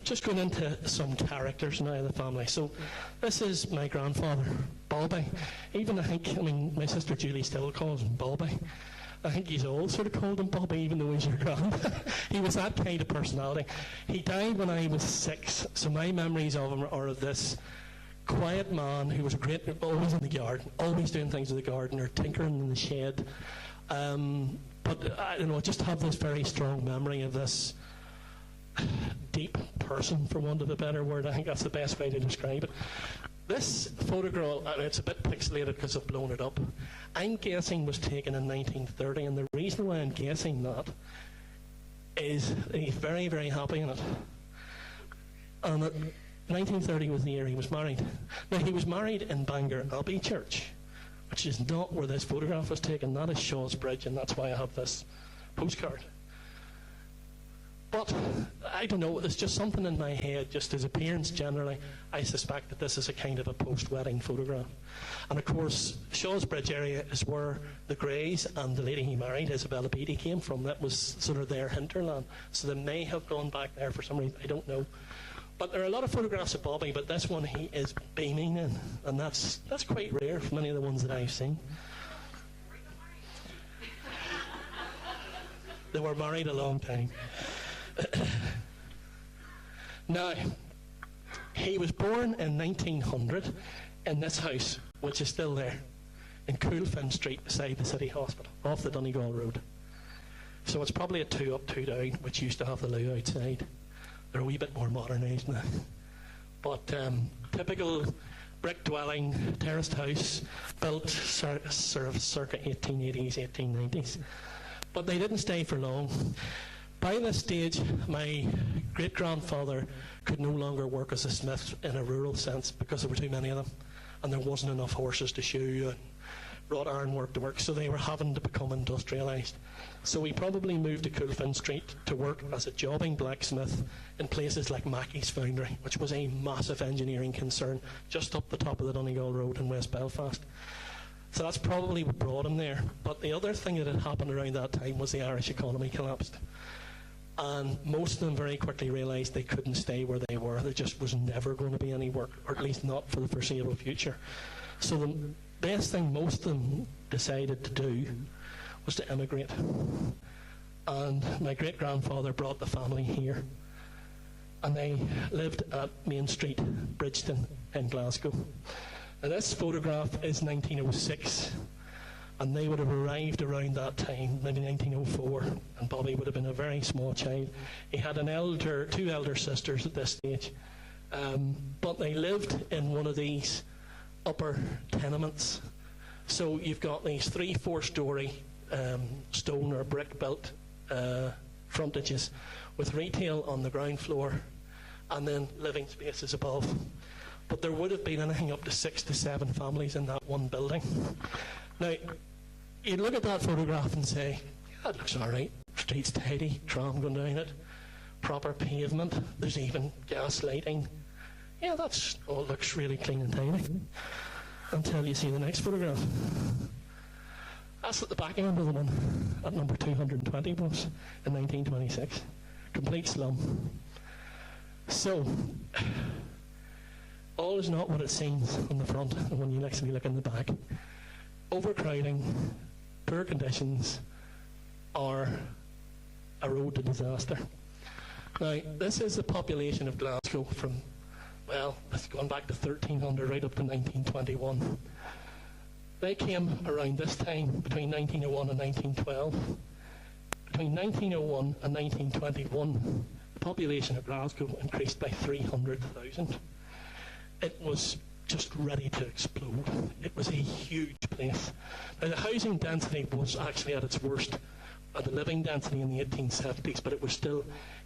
just going into some characters now of the family. So, this is my grandfather, Bobby. Even my sister Julie still calls him Bobby. I think he's all sort of called him Bobby, even though he's your grand. He was that kind of personality. He died when I was 6, so my memories of him are of this quiet man who was always in the garden, always doing things in the garden or tinkering in the shed. But I don't know, I just have this very strong memory of this deep person, for want of a better word. I think that's the best way to describe it. This photograph, and it's a bit pixelated because I've blown it up, I'm guessing was taken in 1930, and the reason why I'm guessing that is he's very, very happy in it. And 1930 was the year he was married. Now, he was married in Bangor Abbey Church, which is not where this photograph was taken. That is Shaw's Bridge, and that's why I have this postcard. But I don't know, there's just something in my head, just his appearance generally. I suspect that this is a kind of a post-wedding photograph. And of course, Shaw's Bridge area is where the Greys and the lady he married, Isabella Beatty, came from. That was sort of their hinterland. So they may have gone back there for some reason, I don't know. But there are a lot of photographs of Bobby, but this one he is beaming in. And that's quite rare from many of the ones that I've seen. They were married a long time. Now, he was born in 1900 in this house, which is still there, in Coolfin Street beside the City Hospital, off the Donegal Road. So it's probably a 2 up, 2 down, which used to have the loo outside. They're a wee bit more modernised now. But typical brick dwelling, terraced house, built sort of circa 1880s, 1890s. But they didn't stay for long. By this stage, my great-grandfather could no longer work as a smith in a rural sense because there were too many of them, and there wasn't enough horses to shoe and wrought iron work to work, so they were having to become industrialised. So he probably moved to Coolfin Street to work as a jobbing blacksmith in places like Mackey's Foundry, which was a massive engineering concern just up the top of the Donegal Road in West Belfast. So that's probably what brought him there. But the other thing that had happened around that time was the Irish economy collapsed. And most of them very quickly realised they couldn't stay where they were. There just was never going to be any work, or at least not for the foreseeable future. So the best thing most of them decided to do was to emigrate. And my great-grandfather brought the family here. And they lived at Main Street, Bridgeton, in Glasgow. Now this photograph is 1906, and they would have arrived around that time, maybe 1904, and Bobby would have been a very small child. He had two elder sisters at this stage, but they lived in one of these upper tenements. So you've got these 3-4 story stone or brick built frontages with retail on the ground floor and then living spaces above. But there would have been anything up to 6 to 7 families in that one building. Now, you look at that photograph and say, yeah, that looks all right. Street's tidy, tram going down it, proper pavement, there's even gas lighting. Yeah, that all looks really clean and tidy. Until you see the next photograph. That's at the back end of the one, at number 220 was in 1926. Complete slum. So, all is not what it seems on the front and when you actually look in the back. Overcrowding, poor conditions are a road to disaster. Now, this is the population of Glasgow from, well, it's gone back to 1300 right up to 1921. They came around this time between 1901 and 1912. Between 1901 and 1921, the population of Glasgow increased by 300,000. It was just ready to explode. It was a huge place. Now, the housing density was actually at its worst, the living density in the 1870s, but it was still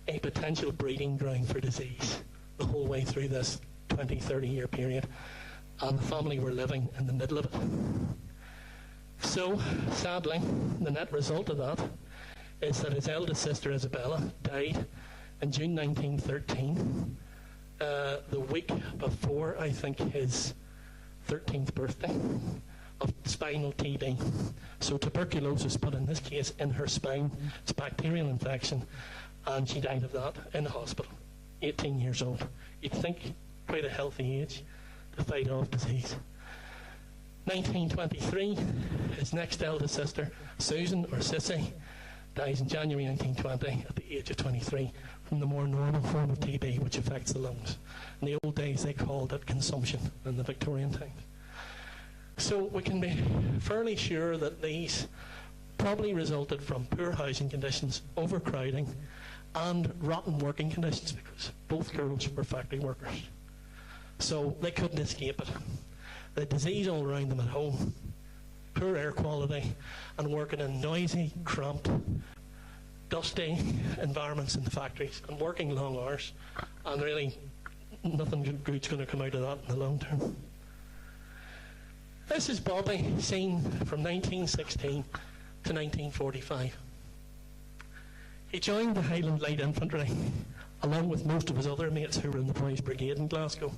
a potential breeding ground for disease the whole way through this 20, 30-year period. And the family were living in the middle of it. So, sadly, the net result of that is that his eldest sister, Isabella, died in June 1913. The week before, I think, his 13th birthday, of spinal TB. So tuberculosis, but in this case in her spine, it's bacterial infection, and she died of that in the hospital, 18 years old. You'd think quite a healthy age to fight off disease. 1923, his next eldest sister, Susan, or Sissy, dies in January 1920 at the age of 23 from the more normal form of TB, which affects the lungs. In the old days, they called it consumption in the Victorian times. So we can be fairly sure that these probably resulted from poor housing conditions, overcrowding, and rotten working conditions, because both girls were factory workers. So they couldn't escape it. The disease all around them at home, poor air quality, and working in noisy, cramped, dusty environments in the factories, and working long hours, and really nothing good's going to come out of that in the long term. This is Bobby, seen from 1916 to 1945. He joined the Highland Light Infantry along with most of his other mates who were in the Boys Brigade in Glasgow,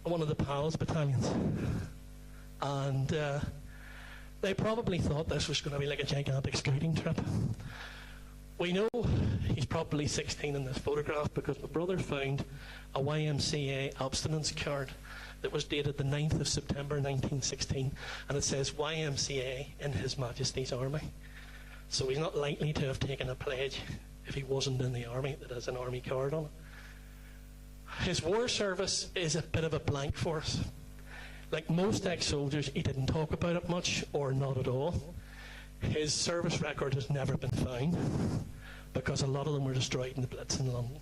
one of the PALS battalions. And they probably thought this was going to be like a gigantic scouting trip. We know he's probably 16 in this photograph because my brother found a YMCA abstinence card that was dated the 9th of September 1916, and it says YMCA in His Majesty's Army. So he's not likely to have taken a pledge if he wasn't in the army that has an army card on it. His war service is a bit of a blank for us. Like most ex-soldiers, he didn't talk about it much or not at all. His service record has never been found because a lot of them were destroyed in the Blitz in London.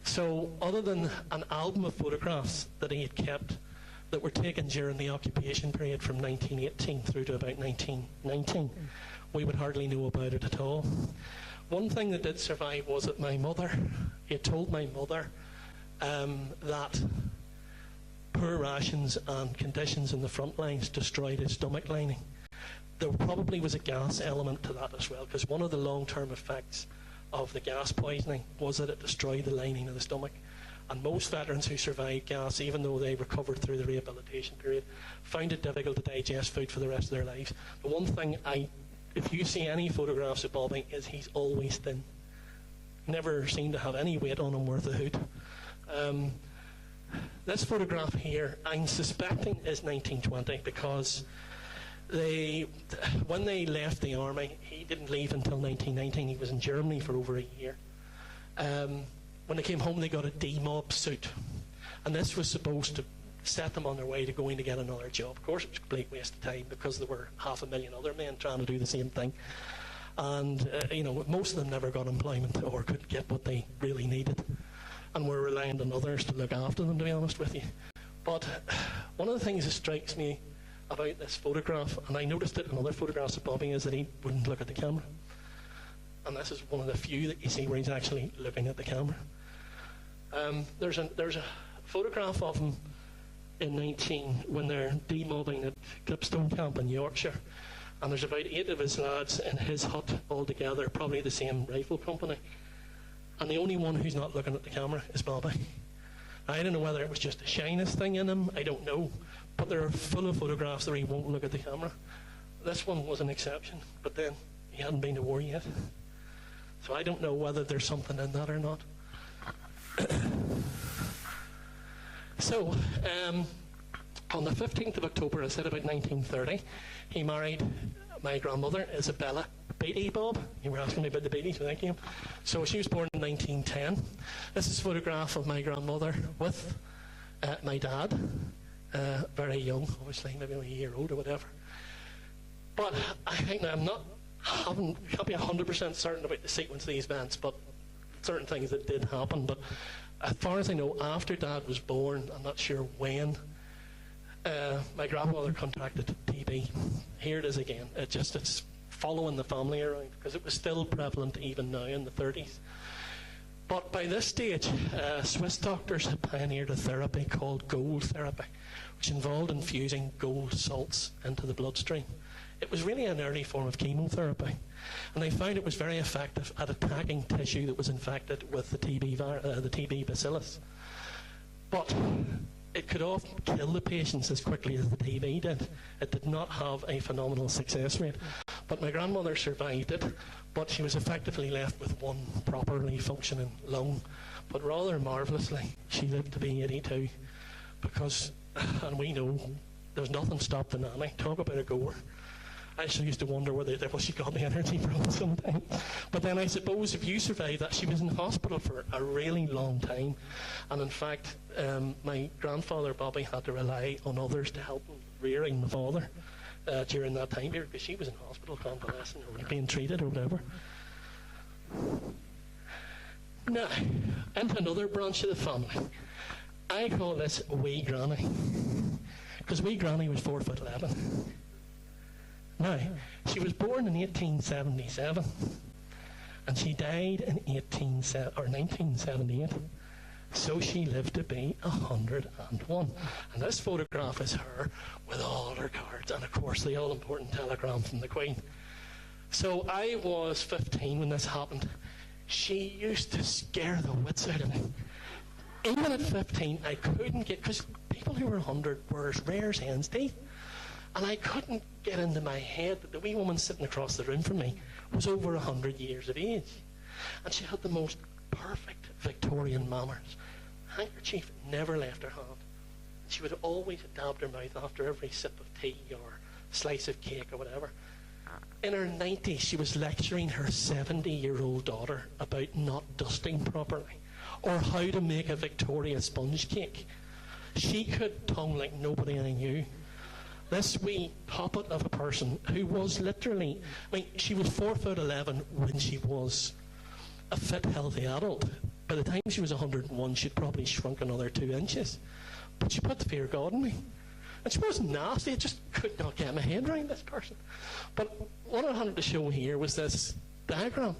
So other than an album of photographs that he had kept that were taken during the occupation period from 1918 through to about 1919, we would hardly know about it at all. One thing that did survive was that my mother, he had told my mother that poor rations and conditions in the front lines destroyed his stomach lining. There probably was a gas element to that as well, because one of the long-term effects of the gas poisoning was that it destroyed the lining of the stomach. And most veterans who survived gas, even though they recovered through the rehabilitation period, found it difficult to digest food for the rest of their lives. The one thing if you see any photographs of Bobby, is he's always thin. Never seemed to have any weight on him worth a hoot. This photograph here, I'm suspecting is 1920 because when they left the army, he didn't leave until 1919. He was in Germany for over a year. When they came home, they got a D-mob suit, and this was supposed to set them on their way to going to get another job. Of course, it was a complete waste of time because there were 500,000 other men trying to do the same thing, and most of them never got employment or could get what they really needed, and were reliant on others to look after them, to be honest with you. But one of the things that strikes me about this photograph, and I noticed it in other photographs of Bobby, is that he wouldn't look at the camera. And this is one of the few that you see where he's actually looking at the camera. There's a photograph of him when they're demobbing at Clipstone Camp in Yorkshire, and there's about 8 of his lads in his hut all together, probably the same rifle company, and the only one who's not looking at the camera is Bobby. I don't know whether it was just a shyness thing in him, I don't know, but they're full of photographs where he won't look at the camera. This one was an exception, but then he hadn't been to war yet. So I don't know whether there's something in that or not. So, on the 15th of October, I said about 1930, he married my grandmother, Isabella Beatty. Bob, you were asking me about the Beatties, thank you. So she was born in 1910. This is a photograph of my grandmother with my dad, very young, obviously, maybe only a year old or whatever. But I think now can't be 100% certain about the sequence of these events, but certain things that did happen. But as far as I know, after Dad was born, I'm not sure when, my grandmother contracted TB. Here it is again. It's following the family around, because it was still prevalent even now in the 30s. But by this stage, Swiss doctors had pioneered a therapy called gold therapy, which involved infusing gold salts into the bloodstream. It was really an early form of chemotherapy, and they found it was very effective at attacking tissue that was infected with the TB bacillus. But it could often kill the patients as quickly as the TB did. It did not have a phenomenal success rate. But my grandmother survived it, but she was effectively left with one properly functioning lung. But rather marvellously, she lived to be 82, because, and we know, there's nothing stopped the nanny. Talk about a goer. I actually used to wonder whether she got the energy from sometimes. But then I suppose if you survive that, she was in hospital for a really long time. And in fact, my grandfather, Bobby, had to rely on others to help him rearing my father during that time period, because she was in hospital convalescing or being treated or whatever. Now, into another branch of the family. I call this Wee Granny, because Wee Granny was 4'11". Now, she was born in 1877, and she died in 1978. So she lived to be 101. And this photograph is her with all her cards, and of course the all-important telegram from the Queen. So I was 15 when this happened. She used to scare the wits out of me. Even at 15, I couldn't get, because people who were 100 were as rare as hen's teeth. And I couldn't get into my head that the wee woman sitting across the room from me was over 100 years of age. And she had the most perfect Victorian manners. Handkerchief never left her hand. She would always dab her mouth after every sip of tea or slice of cake or whatever. In her 90s, she was lecturing her 70-year-old daughter about not dusting properly or how to make a Victoria sponge cake. She could tongue like nobody I knew. This wee poppet of a person who was literally, she was 4'11" when she was a fit, healthy adult. By the time she was 101, she'd probably shrunk another 2 inches. But she put the fear of God in me. And she wasn't nasty, I just could not get my head around this person. But what I wanted to show here was this diagram.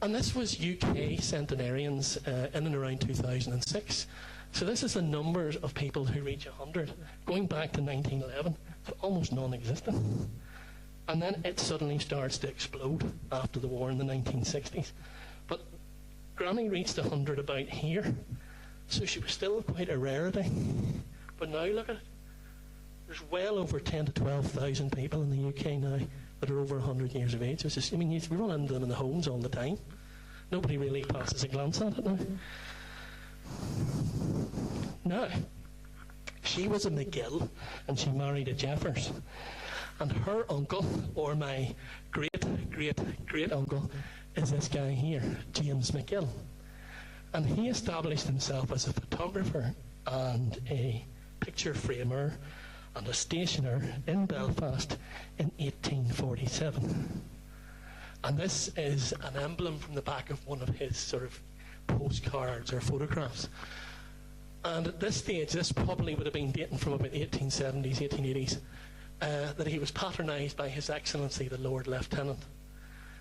And this was UK centenarians in and around 2006. So this is the numbers of people who reach 100, going back to 1911, almost non-existent. And then it suddenly starts to explode after the war in the 1960s. But Granny reached 100 about here, so she was still quite a rarity. But now look at it. There's well over 10 to 12,000 people in the UK now that are over 100 years of age. We run into them in the homes all the time. Nobody really passes a glance at it now. Now, she was a McGill and she married a Jeffers. And her uncle, or my great uncle, is this guy here, James McGill. And he established himself as a photographer and a picture framer and a stationer in Belfast in 1847. And this is an emblem from the back of one of his sort of postcards or photographs. And at this stage, this probably would have been dating from about the 1870s, 1880s, that he was patronised by His Excellency the Lord Lieutenant.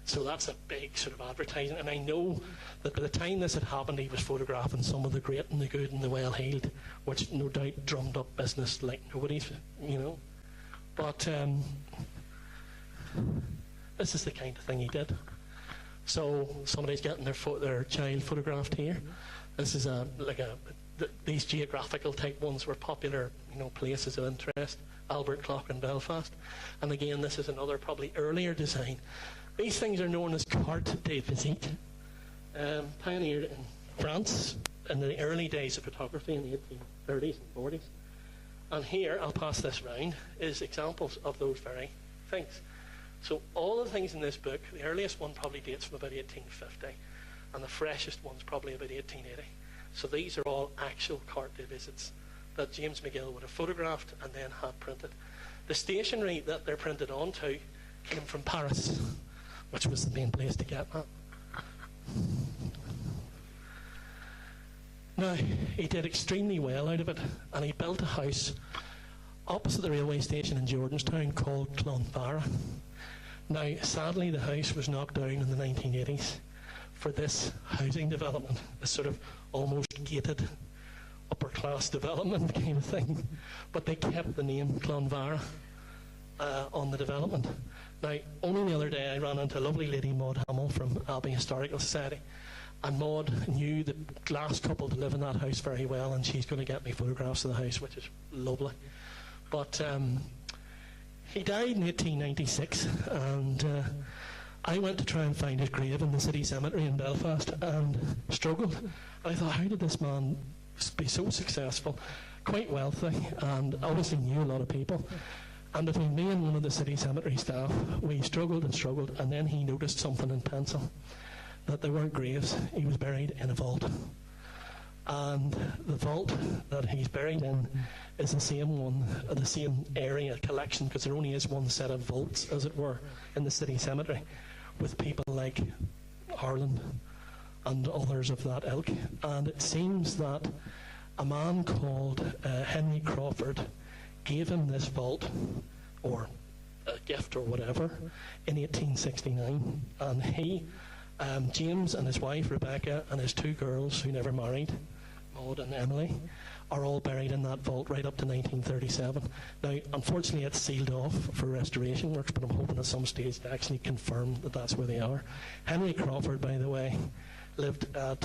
So that's a big sort of advertising. And I know that by the time this had happened, he was photographing some of the great and the good and the well-heeled, which no doubt drummed up business like nobody's, But this is the kind of thing he did. So somebody's getting their child photographed here. This is these geographical type ones were popular, places of interest. Albert Clock in Belfast. And again, this is another probably earlier design. These things are known as carte de visite, pioneered in France in the early days of photography in the 1830s and 40s. And here, I'll pass this round, is examples of those very things. So all the things in this book, the earliest one probably dates from about 1850, and the freshest one's probably about 1880. So these are all actual carte de visites that James McGill would have photographed and then had printed. The stationery that they're printed onto came from Paris, which was the main place to get that. Now, he did extremely well out of it, and he built a house opposite the railway station in Jordanstown called Clonbarra. Now, sadly, the house was knocked down in the 1980s for this housing development, this sort of almost gated upper-class development kind of thing. But they kept the name Clonbarra on the development. Now, only the other day I ran into a lovely lady, Maud Hamill, from Abbey Historical Society. And Maud knew the last couple to live in that house very well, and she's going to get me photographs of the house, which is lovely. But he died in 1896, and I went to try and find his grave in the city cemetery in Belfast and struggled. And I thought, how did this man be so successful, quite wealthy, and obviously knew a lot of people? And between me and one of the city cemetery staff, we struggled, and then he noticed something in pencil, that there weren't graves. He was buried in a vault. And the vault that he's buried in is the same one, the same area collection, because there only is one set of vaults, as it were, in the city cemetery, with people like Harlan and others of that ilk. And it seems that a man called Henry Crawford gave him this vault, or a gift or whatever, in 1869. And he, James and his wife Rebecca and his 2 girls who never married, Maud and Emily, are all buried in that vault right up to 1937. Now, unfortunately, it's sealed off for restoration works, but I'm hoping at some stage to actually confirm that that's where they are. Henry Crawford, by the way, lived out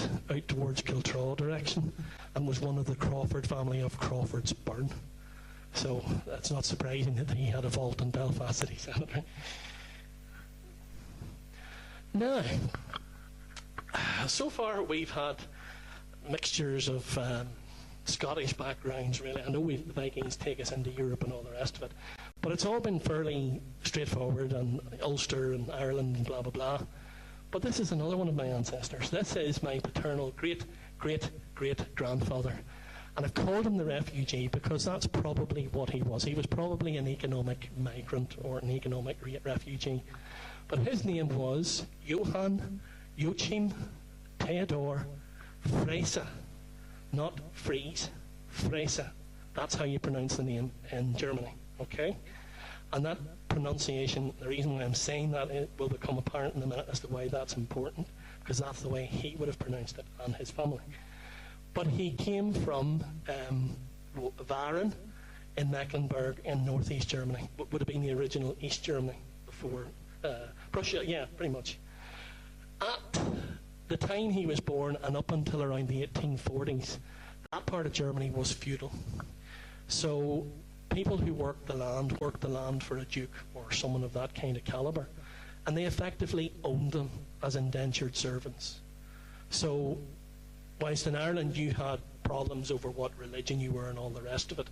towards Kiltraw direction and was one of the Crawford family of Crawford's Burn. So that's not surprising that he had a vault in Belfast that he said it, right? Now, so far we've had mixtures of Scottish backgrounds, really. I know the Vikings take us into Europe and all the rest of it, but it's all been fairly straightforward, and Ulster and Ireland and blah, blah, blah. But this is another one of my ancestors. This is my paternal great-great-great-grandfather. And I've called him the refugee because that's probably what he was. He was probably an economic migrant or an economic refugee. But his name was Johann Joachim Theodor Frese. Not Fries, Frese. That's how you pronounce the name in Germany, okay? And that pronunciation, the reason why I'm saying that, it will become apparent in a minute as to why that's important, because that's the way he would have pronounced it and his family. But he came from Waren in Mecklenburg in northeast Germany, what would have been the original East Germany before Prussia, yeah, pretty much. At the time he was born and up until around the 1840s, that part of Germany was feudal. So people who worked the land for a duke or someone of that kind of calibre, and they effectively owned them as indentured servants. So whilst in Ireland you had problems over what religion you were and all the rest of it,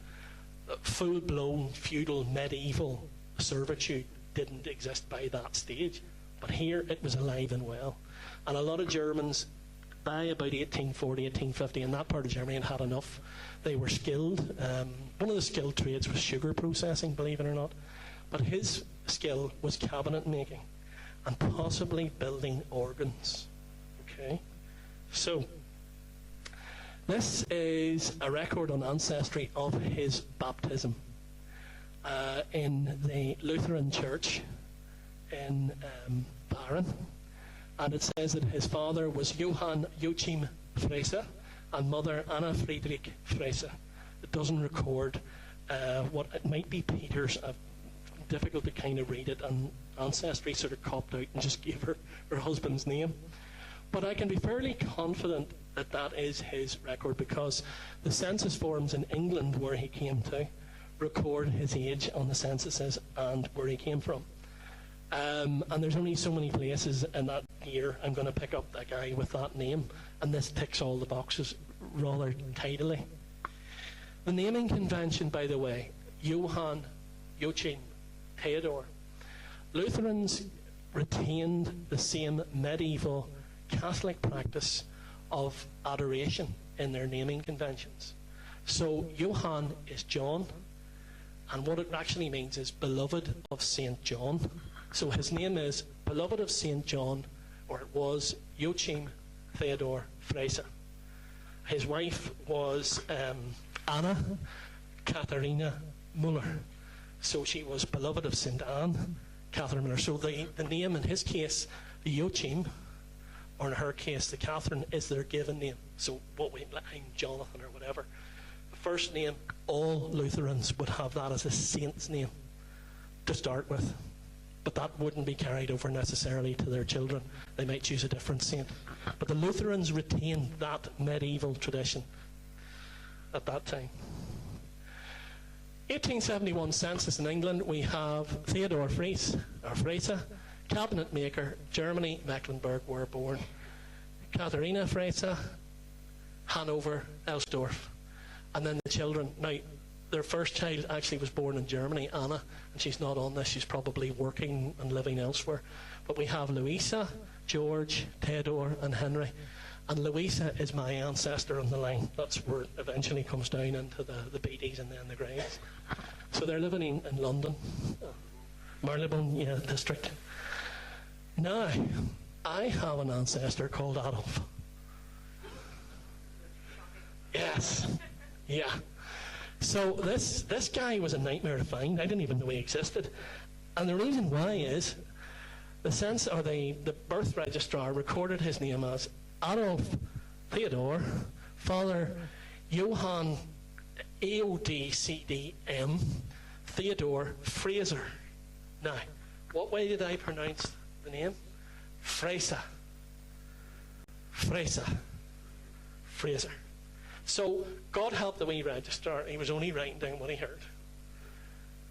full-blown feudal medieval servitude didn't exist by that stage. But here it was alive and well. And a lot of Germans, by about 1840, 1850, in that part of Germany, had enough. They were skilled. One of the skilled trades was sugar processing, believe it or not. But his skill was cabinet making and possibly building organs. Okay? So, this is a record on Ancestry of his baptism in the Lutheran Church in Waren, and it says that his father was Johann Joachim Frese and mother Anna Friedrich Frese. It doesn't record what it might be Peter's. Difficult to kind of read it, and Ancestry sort of copped out and just gave her husband's name. But I can be fairly confident that that is his record, because the census forms in England where he came to record his age on the censuses and where he came from. And there's only so many places in that year I'm going to pick up a guy with that name, and this ticks all the boxes rather tidily. The naming convention, by the way, Johann Joachim Theodor. Lutherans retained the same medieval Catholic practice of adoration in their naming conventions. So Johann is John, and what it actually means is beloved of St. John. So his name is beloved of St. John, or it was Joachim Theodor Frese. His wife was Anna Katharina Muller. So she was beloved of St. Anne, Catherine Muller. So the name in his case, the Joachim, or in her case, the Catherine, is their given name. So I'm Jonathan or whatever. The first name, all Lutherans would have that as a saint's name to start with. But that wouldn't be carried over necessarily to their children. They might choose a different saint. But the Lutherans retained that medieval tradition at that time. 1871 census in England, we have Theodor Frese, cabinet maker, Germany, Mecklenburg, were born. Katharina Frese, Hanover, Elsdorf. And then the children. Now, their first child actually was born in Germany, Anna, and she's not on this. She's probably working and living elsewhere. But we have Louisa, George, Theodore, and Henry. And Louisa is my ancestor on the line. That's where it eventually comes down into the Beatties and then the Greys. So they're living in London, Marylebone district. Now, I have an ancestor called Adolf. Yes, yeah. So this guy was a nightmare to find. I didn't even know he existed. And the reason why is the birth registrar recorded his name as Adolf Theodor Father Johann AODCDM Theodore Fraser. Now, what way did I pronounce the name? Fraser. Fraser. Fraser. So, God help the wee registrar. He was only writing down what he heard.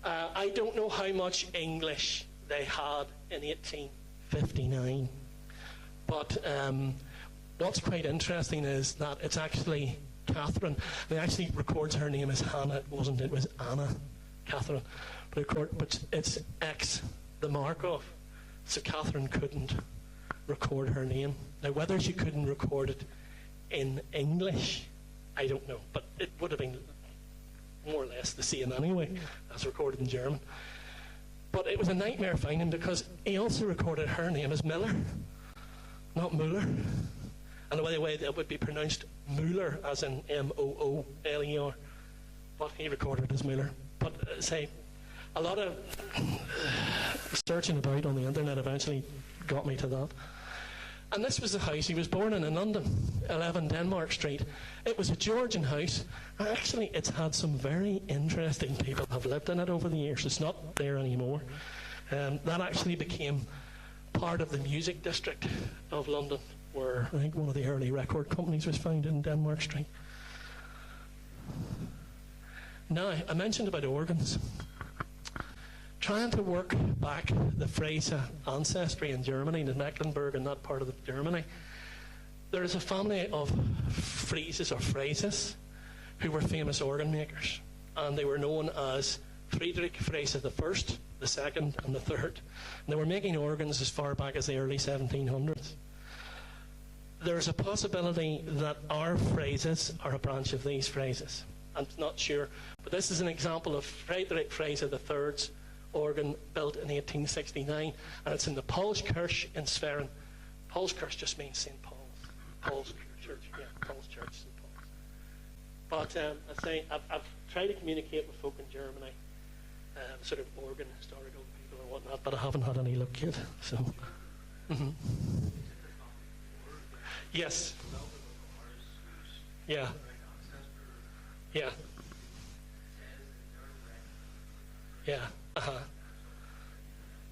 I don't know how much English they had in 1859. But what's quite interesting is that it's actually Catherine. They actually records her name as Hannah. It wasn't. It was Anna Catherine. But it's X, the Markov. So Catherine couldn't record her name. Now, whether she couldn't record it in English, I don't know. But it would have been more or less the same anyway, as recorded in German. But it was a nightmare finding because he also recorded her name as Miller, not Muller. And by the way, that would be pronounced Muller, as in Mooler. But he recorded as Muller. But say, a lot of searching about on the internet eventually got me to that. And this was the house he was born in London, 11 Denmark Street. It was a Georgian house. Actually, it's had some very interesting people have lived in it over the years. It's not there anymore. That actually became part of the music district of London, where I think one of the early record companies was founded in Denmark Street. Now, I mentioned about organs. Trying to work back the Fraser ancestry in Germany, in Mecklenburg and that part of Germany, there is a family of Frieses or Phrases who were famous organ makers. And they were known as Friedrich Frese the First, the Second, and the Third. And they were making organs as far back as the early 1700s. There's a possibility that our Phrases are a branch of these Phrases. I'm not sure, but this is an example of Friedrich Frese the Third's organ built in 1869, and it's in the Paulskirche in Sveren. Paulskirche just means St. Paul's. Paul's Church, yeah, Paul's Church, St. Paul's. But I say I've tried to communicate with folk in Germany, sort of organ historical people and whatnot, but I haven't had any luck yet. So, yes, yeah, yeah, yeah.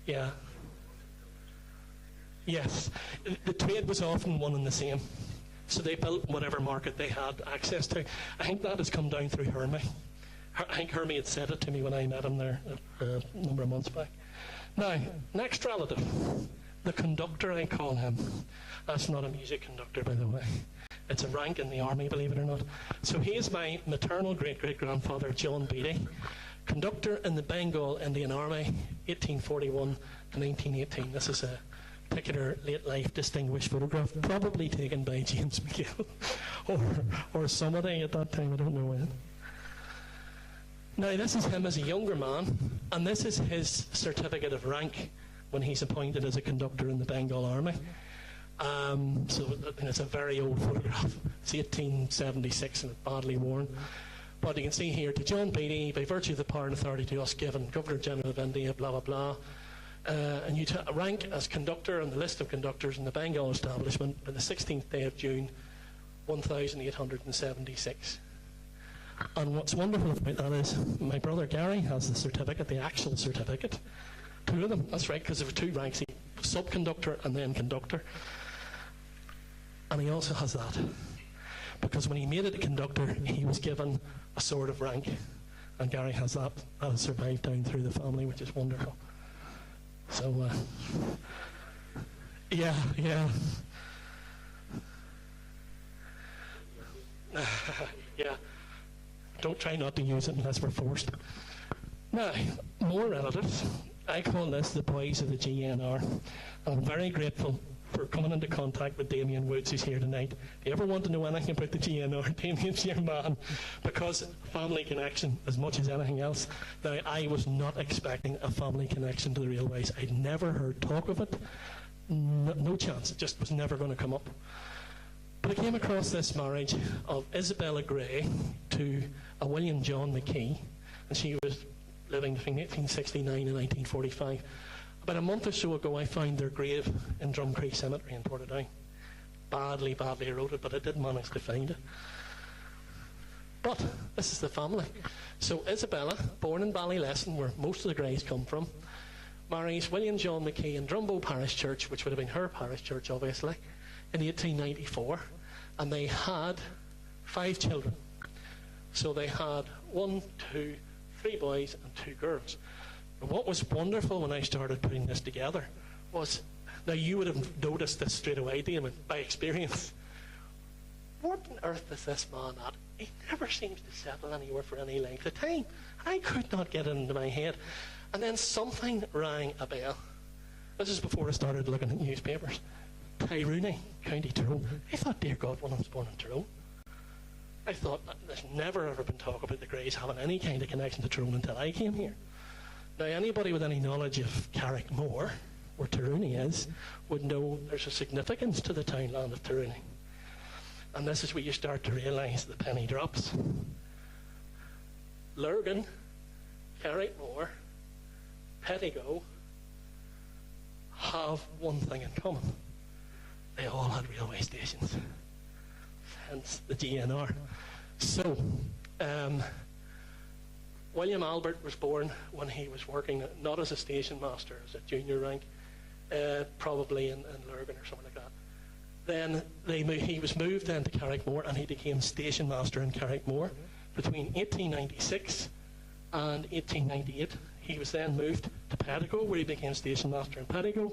Yeah. Yes. The trade was often one and the same. So they built whatever market they had access to. I think that has come down through Hermie. I think Hermie had said it to me when I met him there a number of months back. Now, next relative, the conductor, I call him. That's not a music conductor, by the way. It's a rank in the army, believe it or not. So he is my maternal great-great-grandfather, John Beattie, conductor in the Bengal Indian Army, 1841 to 1918. This is a particular late-life distinguished photograph, probably taken by James McGill or somebody at that time, I don't know when. Now, this is him as a younger man, and this is his certificate of rank when he's appointed as a conductor in the Bengal Army. So it's a very old photograph. It's 1876 and it's badly worn. But you can see here, to John Beattie, by virtue of the power and authority to us given, Governor General of India, blah, blah, blah, and you rank as conductor on the list of conductors in the Bengal establishment on the 16th day of June, 1876. And what's wonderful about that is my brother Gary has the certificate, the actual certificate. Two of them, that's right, because there were two ranks, subconductor and then conductor. And he also has that. Because when he made it a conductor, he was given a sort of rank. And Gary has that. That has survived down through the family, which is wonderful. So, yeah. Yeah. Don't try not to use it unless we're forced. Now, more relatives. I call this the boys of the GNR. I'm very grateful for coming into contact with Damien Woods, who's here tonight. If you ever want to know anything about the GNR, Damien's your man, because family connection as much as anything else. Now, I was not expecting a family connection to the railways. I'd never heard talk of it. No chance. It just was never going to come up. But I came across this marriage of Isabella Gray to a William John McKee, and she was living between 1869 and 1945. About a month or so ago, I found their grave in Drumcree Cemetery in Portadown. Badly eroded, but I did manage to find it. But this is the family. So Isabella, born in Ballylesson, where most of the Greys come from, marries William John McKee in Drumbo Parish Church, which would have been her parish church, obviously, in 1894. And they had 5 children. So they had 1, 2, 3 boys and 2 girls. And what was wonderful when I started putting this together was, now you would have noticed this straight away, Damon, by experience. What on earth is this man at? He never seems to settle anywhere for any length of time. I could not get it into my head. And then something rang a bell. This is before I started looking at newspapers. Tyrooney, County Tyrone. I thought, dear God, when I was born in Tyrone, I thought there's never ever been talk about the Greys having any kind of connection to Tyrone until I came here. Now, anybody with any knowledge of Carrickmore, where Tyrooney is, would know there's a significance to the townland of Tyrooney. And this is where you start to realise the penny drops. Lurgan, Carrickmore, Pettigo have one thing in common. They all had railway stations, hence the GNR. So, William Albert was born when he was working, not as a station master, as a junior rank, probably in Lurgan or something like that. Then he was moved then to Carrickmore, and he became station master in Carrickmore between 1896 and 1898. He was then moved to Pettigo, where he became station master in Pettigo.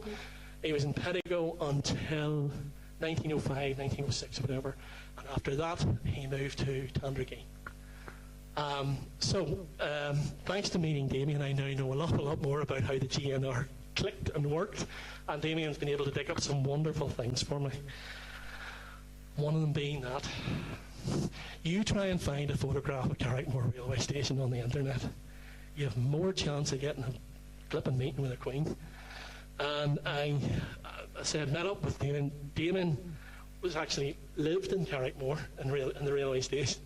He was in Pettigo until 1905, 1906, whatever. And after that, he moved to Tandragee. Thanks to meeting Damien, I now know an awful lot more about how the GNR clicked and worked. And Damien's been able to dig up some wonderful things for me. One of them being that you try and find a photograph of Carrickmore railway station on the internet, you have more chance of getting a flipping meeting with a queen. And I said, met up with Damien. Damien was actually lived in Carrickmore in the railway station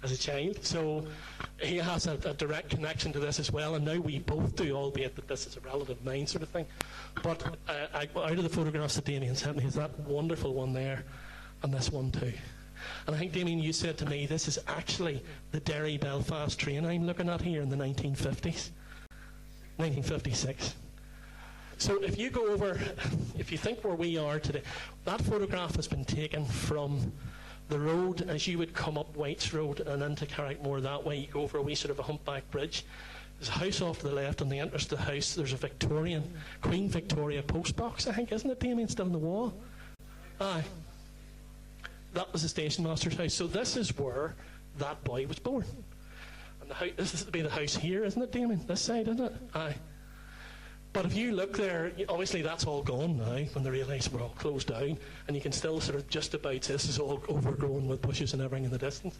as a child, so he has a direct connection to this as well, and now we both do, albeit that this is a relative mine sort of thing. But out of the photographs that Damien sent me, is that wonderful one there, and this one too. And I think, Damien, you said to me, this is actually the Derry-Belfast train I'm looking at here in the 1950s. 1956. So if you go over, if you think where we are today, that photograph has been taken from the road as you would come up White's Road and into Carrickmore that way. You go over a wee sort of a humpback bridge. There's a house off to the left. On the entrance to the house, there's a Victorian, Queen Victoria post box, I think, isn't it, Damien, still in the wall? Aye. That was the station master's house. So this is where that boy was born. And the house, this is to be the house here, isn't it, Damien? This side, isn't it? Aye. But if you look there, obviously that's all gone now when the railways were all closed down, and you can still sort of just about, this is all overgrown with bushes and everything in the distance.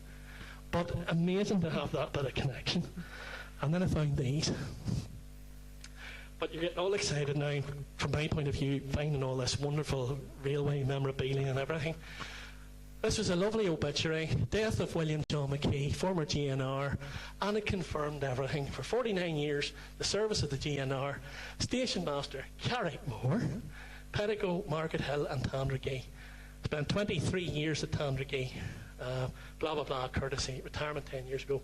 But amazing to have that bit of connection. And then I found these. But you get all excited now, from my point of view, finding all this wonderful railway memorabilia and everything. This was a lovely obituary, death of William John McKee, former GNR, and it confirmed everything. For 49 years, the service of the GNR, station master Carrickmore, Pettigo, Market Hill and Tandragee. Spent 23 years at Tandragee, blah blah blah, courtesy, retirement 10 years ago.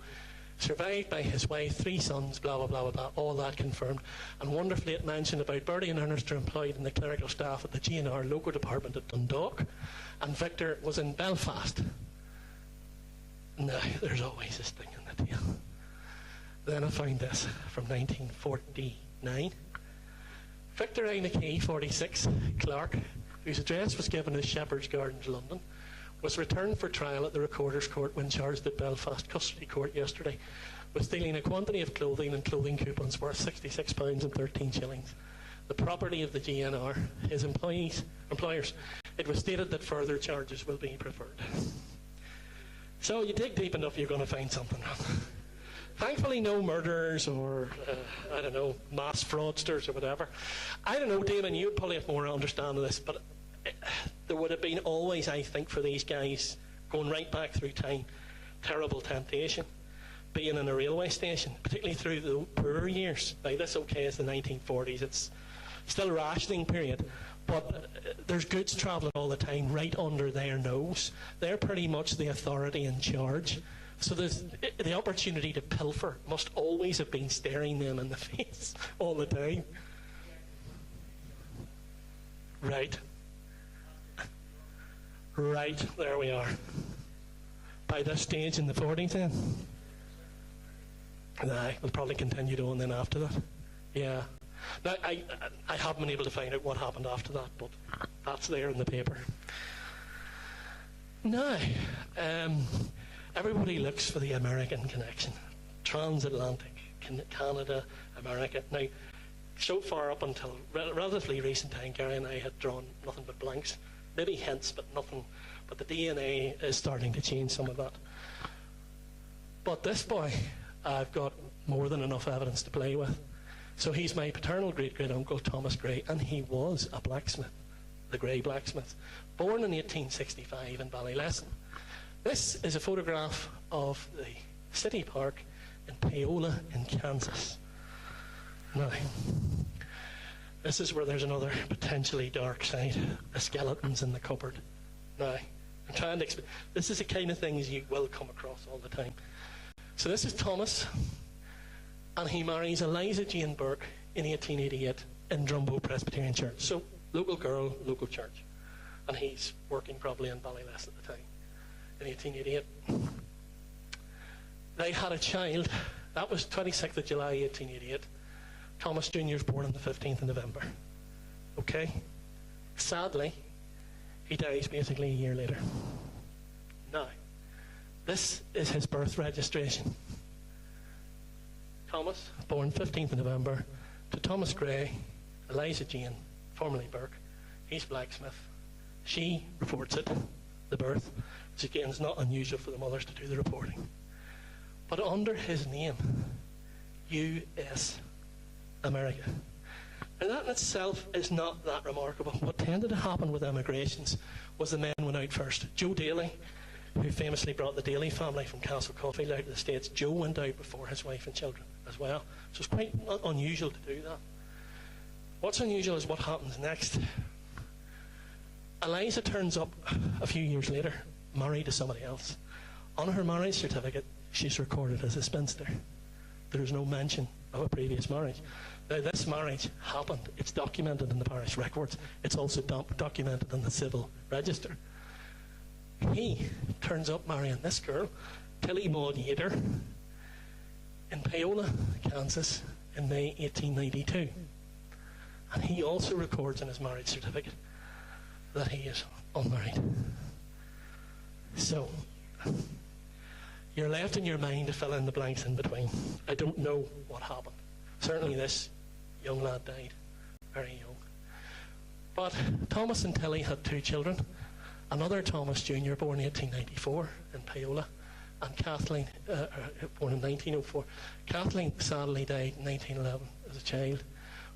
Survived by his wife, 3 sons, blah blah blah blah blah, all that confirmed. And wonderfully it mentioned about Bertie and Ernest are employed in the clerical staff at the GNR local department at Dundalk, and Victor was in Belfast. Now, there's always this thing in the tail. Then I found this from 1949. Victor A. McKee, 46, clerk, whose address was given as Shepherd's Gardens, London, was returned for trial at the Recorder's Court when charged at Belfast Custody Court yesterday with stealing a quantity of clothing and clothing coupons worth £66 and 13 shillings. The property of the GNR, his employers. It was stated that further charges will be preferred. So you dig deep enough, you're going to find something wrong. Thankfully, no murderers or, I don't know, mass fraudsters or whatever. I don't know, Damon, you'd probably have more understanding of this, but there would have been always, I think, for these guys, going right back through time, terrible temptation, being in a railway station, particularly through the poorer years. Now, this, okay, is the 1940s. It's still a rationing period, but there's goods travelling all the time right under their nose. They're pretty much the authority in charge. So the opportunity to pilfer must always have been staring them in the face all the time. Right. Right, there we are. By this stage in the 40s then? Aye, we'll probably continue on then after that. Yeah. Now, I haven't been able to find out what happened after that, but that's there in the paper. Now, everybody looks for the American connection. Transatlantic, Canada, America. Now, so far up until relatively recent time, Gary and I had drawn nothing but blanks. Maybe hints, but nothing. But the DNA is starting to change some of that. But this boy, I've got more than enough evidence to play with. So he's my paternal great-great-uncle, Thomas Gray, and he was a blacksmith, the Gray blacksmith, born in 1865 in Ballylesson. This is a photograph of the city park in Paola in Kansas. Now, this is where there's another potentially dark side, the skeletons in the cupboard. Now, I'm trying to explain. This is the kind of things you will come across all the time. So this is Thomas, and he marries Eliza Jane Burke in 1888 in Drumbo Presbyterian Church. So, local girl, local church. And he's working probably in Ballylesson at the time, in 1888. They had a child. That was 26th of July, 1888. Thomas Jr. was born on the 15th of November. Okay? Sadly, he dies basically a year later. Now, this is his birth registration. Thomas, born 15th of November, to Thomas Gray, Eliza Jane, formerly Burke. He's blacksmith. She reports it, the birth, which again is not unusual for the mothers to do the reporting. But under his name, U.S. America. And that in itself is not that remarkable. What tended to happen with emigrations was the men went out first. Joe Daly, who famously brought the Daly family from Castle Caulfield out to the States, Joe went out before his wife and children as well. So it's quite unusual to do that. What's unusual is what happens next. Eliza turns up a few years later, married to somebody else. On her marriage certificate, she's recorded as a spinster. There is no mention of a previous marriage. Now, this marriage happened. It's documented in the parish records. It's also documented in the civil register. He turns up marrying this girl, Tilly Maud Yater, in Paola, Kansas, in May 1892. And he also records in his marriage certificate that he is unmarried. So, you're left in your mind to fill in the blanks in between. I don't know what happened. Certainly this young lad died very young. But Thomas and Tilly had two children. Another Thomas Jr., born in 1894 in Paola, and Kathleen, born in 1904. Kathleen sadly died in 1911 as a child.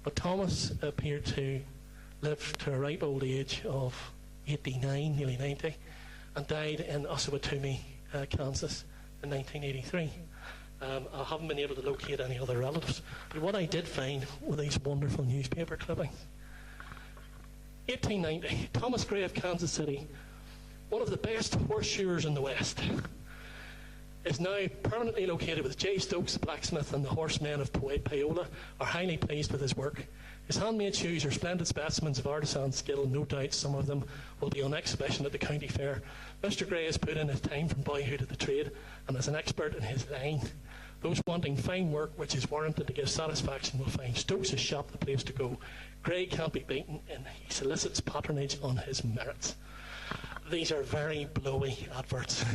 But Thomas appeared to live to a ripe old age of 89, nearly 90, and died in Osawatomie, Kansas, in 1983. I haven't been able to locate any other relatives, but what I did find were these wonderful newspaper clippings. 1890, Thomas Gray of Kansas City, one of the best horseshoers in the West, is now permanently located with J. Stokes, the blacksmith, and the horsemen of Paola are highly pleased with his work. His handmade shoes are splendid specimens of artisan skill. No doubt some of them will be on exhibition at the county fair. Mr. Gray has put in his time from boyhood at the trade and is an expert in his line. Those wanting fine work which is warranted to give satisfaction will find Stokes' shop the place to go. Gray can't be beaten, and he solicits patronage on his merits. These are very blowy adverts.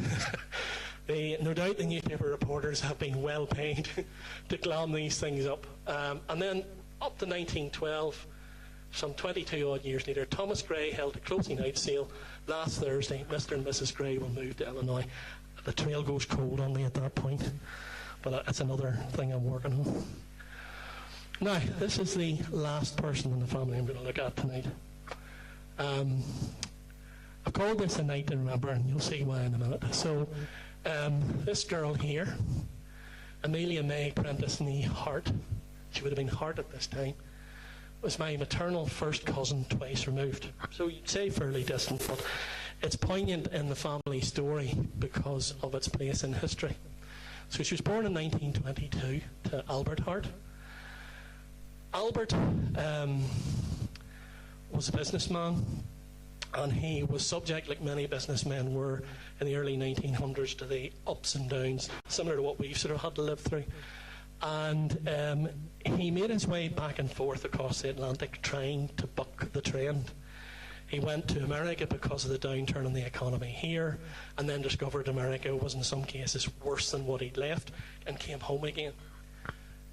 No doubt the newspaper reporters have been well paid to glam these things up. And then up to 1912, some 22 odd years later, Thomas Gray held a closing out sale. Last Thursday, Mr. and Mrs. Gray will move to Illinois. The trail goes cold on me at that point, but that's another thing I'm working on. Now, this is the last person in the family I'm going to look at tonight. I've called this a night to remember, and you'll see why in a minute. So, this girl here, Amelia May Prentice Nee Hart, she would have been Hart at this time, was my maternal first cousin twice removed. So you'd say fairly distant, but it's poignant in the family story because of its place in history. So she was born in 1922 to Albert Hart. Albert was a businessman, and he was subject, like many businessmen were in the early 1900s, to the ups and downs, similar to what we've sort of had to live through. And he made his way back and forth across the Atlantic trying to buck the trend. He went to America because of the downturn in the economy here, and then discovered America was in some cases worse than what he'd left, and came home again.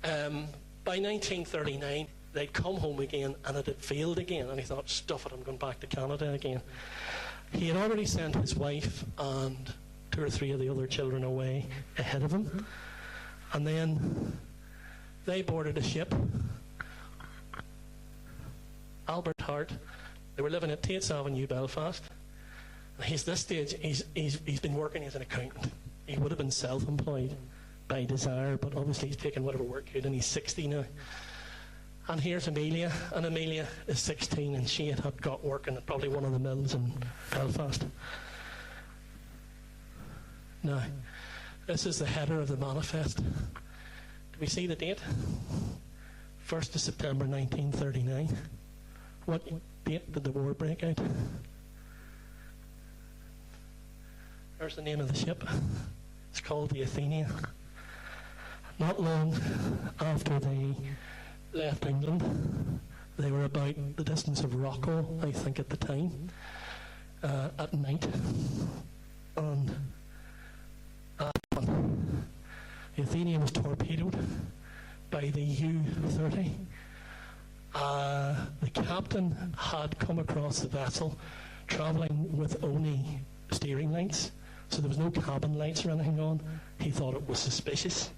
By 1939, they'd come home again, and it had failed again, and he thought, stuff it, I'm going back to Canada again. He had already sent his wife and 2 or 3 of the other children away ahead of him, and then they boarded a ship. Albert Hart, they were living at Tate's Avenue, Belfast. He's this stage, he's been working as an accountant. He would have been self-employed by desire, but obviously he's taken whatever work he could, and he's 60 now. And here's Amelia, and Amelia is 16, and she had got working at probably one of the mills in Belfast. Now, this is the header of the manifest. Do we see the date? 1st of September 1939. What date did the war break out? There's the name of the ship. It's called the Athenia. Not long after they left England, they were about the distance of Rockall, I think, at the time, at night. And the Athenia was torpedoed by the U-30. The captain had come across the vessel travelling with only steering lights, so there was no cabin lights or anything on. He thought it was suspicious,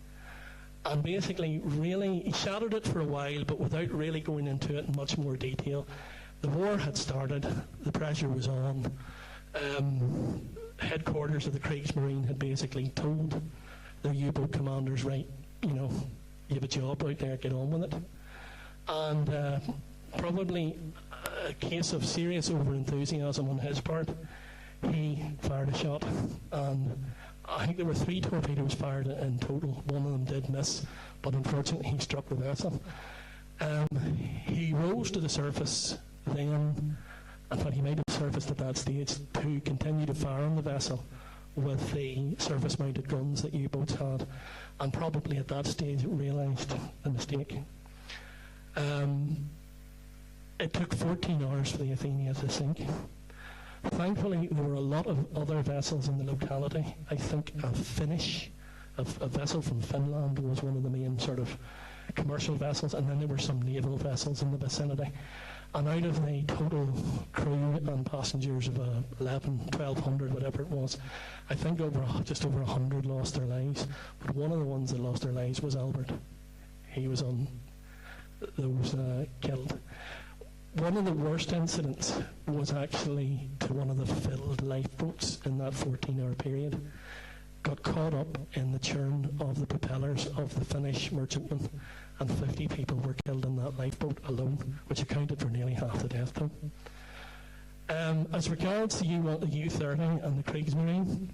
and basically really he shadowed it for a while, but without really going into it in much more detail. The war had started, the pressure was on. Headquarters of the Kriegsmarine had basically told their U-boat commanders, right, you have a job out there, get on with it. And probably a case of serious over-enthusiasm on his part, he fired a shot, and I think there were 3 torpedoes fired in total. One of them did miss, but unfortunately he struck the vessel. He rose to the surface then, in fact he might have surfaced at that stage, to continue to fire on the vessel with the surface-mounted guns that U-boats had, and probably at that stage realised the mistake. It took 14 hours for the Athenia to sink. Thankfully, there were a lot of other vessels in the locality. I think a vessel from Finland was one of the main sort of commercial vessels, and then there were some naval vessels in the vicinity. And out of the total crew and passengers of 1,200, whatever it was, I think just over 100 lost their lives. But one of the ones that lost their lives was Albert. He was on those killed. One of the worst incidents was actually to one of the filled lifeboats in that 14-hour period. Got caught up in the churn of the propellers of the Finnish merchantman, and 50 people were killed in that lifeboat alone, which accounted for nearly half the death toll. As regards the U-30 and the Kriegsmarine,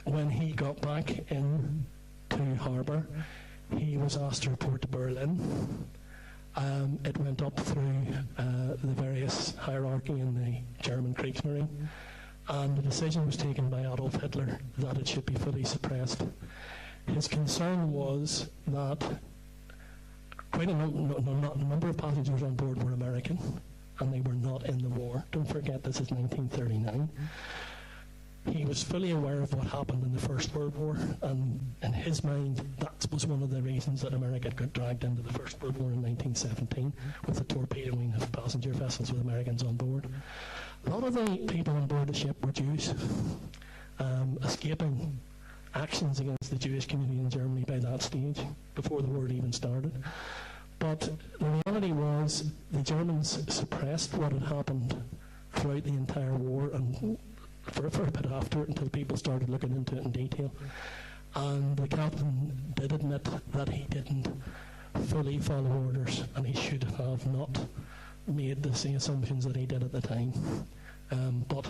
when he got back into harbour, he was asked to report to Berlin. It went up through the various hierarchy in the German Kriegsmarine, and the decision was taken by Adolf Hitler that it should be fully suppressed. His concern was that quite a number of passengers on board were American, and they were not in the war. Don't forget, this is 1939. He was fully aware of what happened in the First World War, and in his mind, that was one of the reasons that America got dragged into the First World War in 1917, with the torpedoing of passenger vessels with Americans on board. A lot of the people on board the ship were Jews, escaping actions against the Jewish community in Germany by that stage, before the war had even started. But the reality was the Germans suppressed what had happened throughout the entire war, and for a bit after it, until people started looking into it in detail. And the captain did admit that he didn't fully follow orders, and he should have not made the same assumptions that he did at the time. But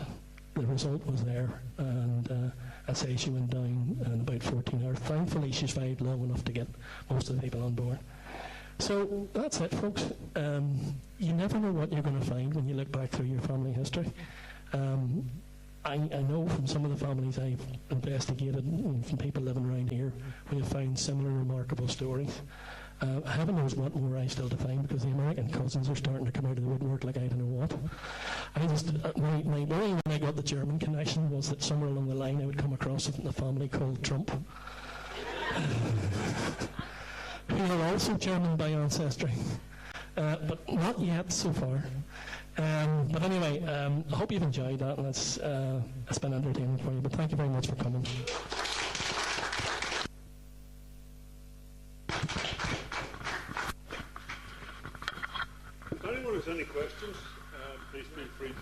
the result was there, and I say she went down in about 14 hours. Thankfully, she survived long enough to get most of the people on board. So that's it, folks. You never know what you're going to find when you look back through your family history. I know from some of the families I've investigated, and from people living around here, we have found similar remarkable stories. Heaven knows what more I still to find, because the American cousins are starting to come out of the woodwork like I don't know what. My worry when I got the German connection was that somewhere along the line I would come across a family called Trump, who are also German by ancestry, but not yet so far. But anyway, I hope you've enjoyed that, and it's been entertaining for you. But thank you very much for coming. If anyone has any questions, please feel free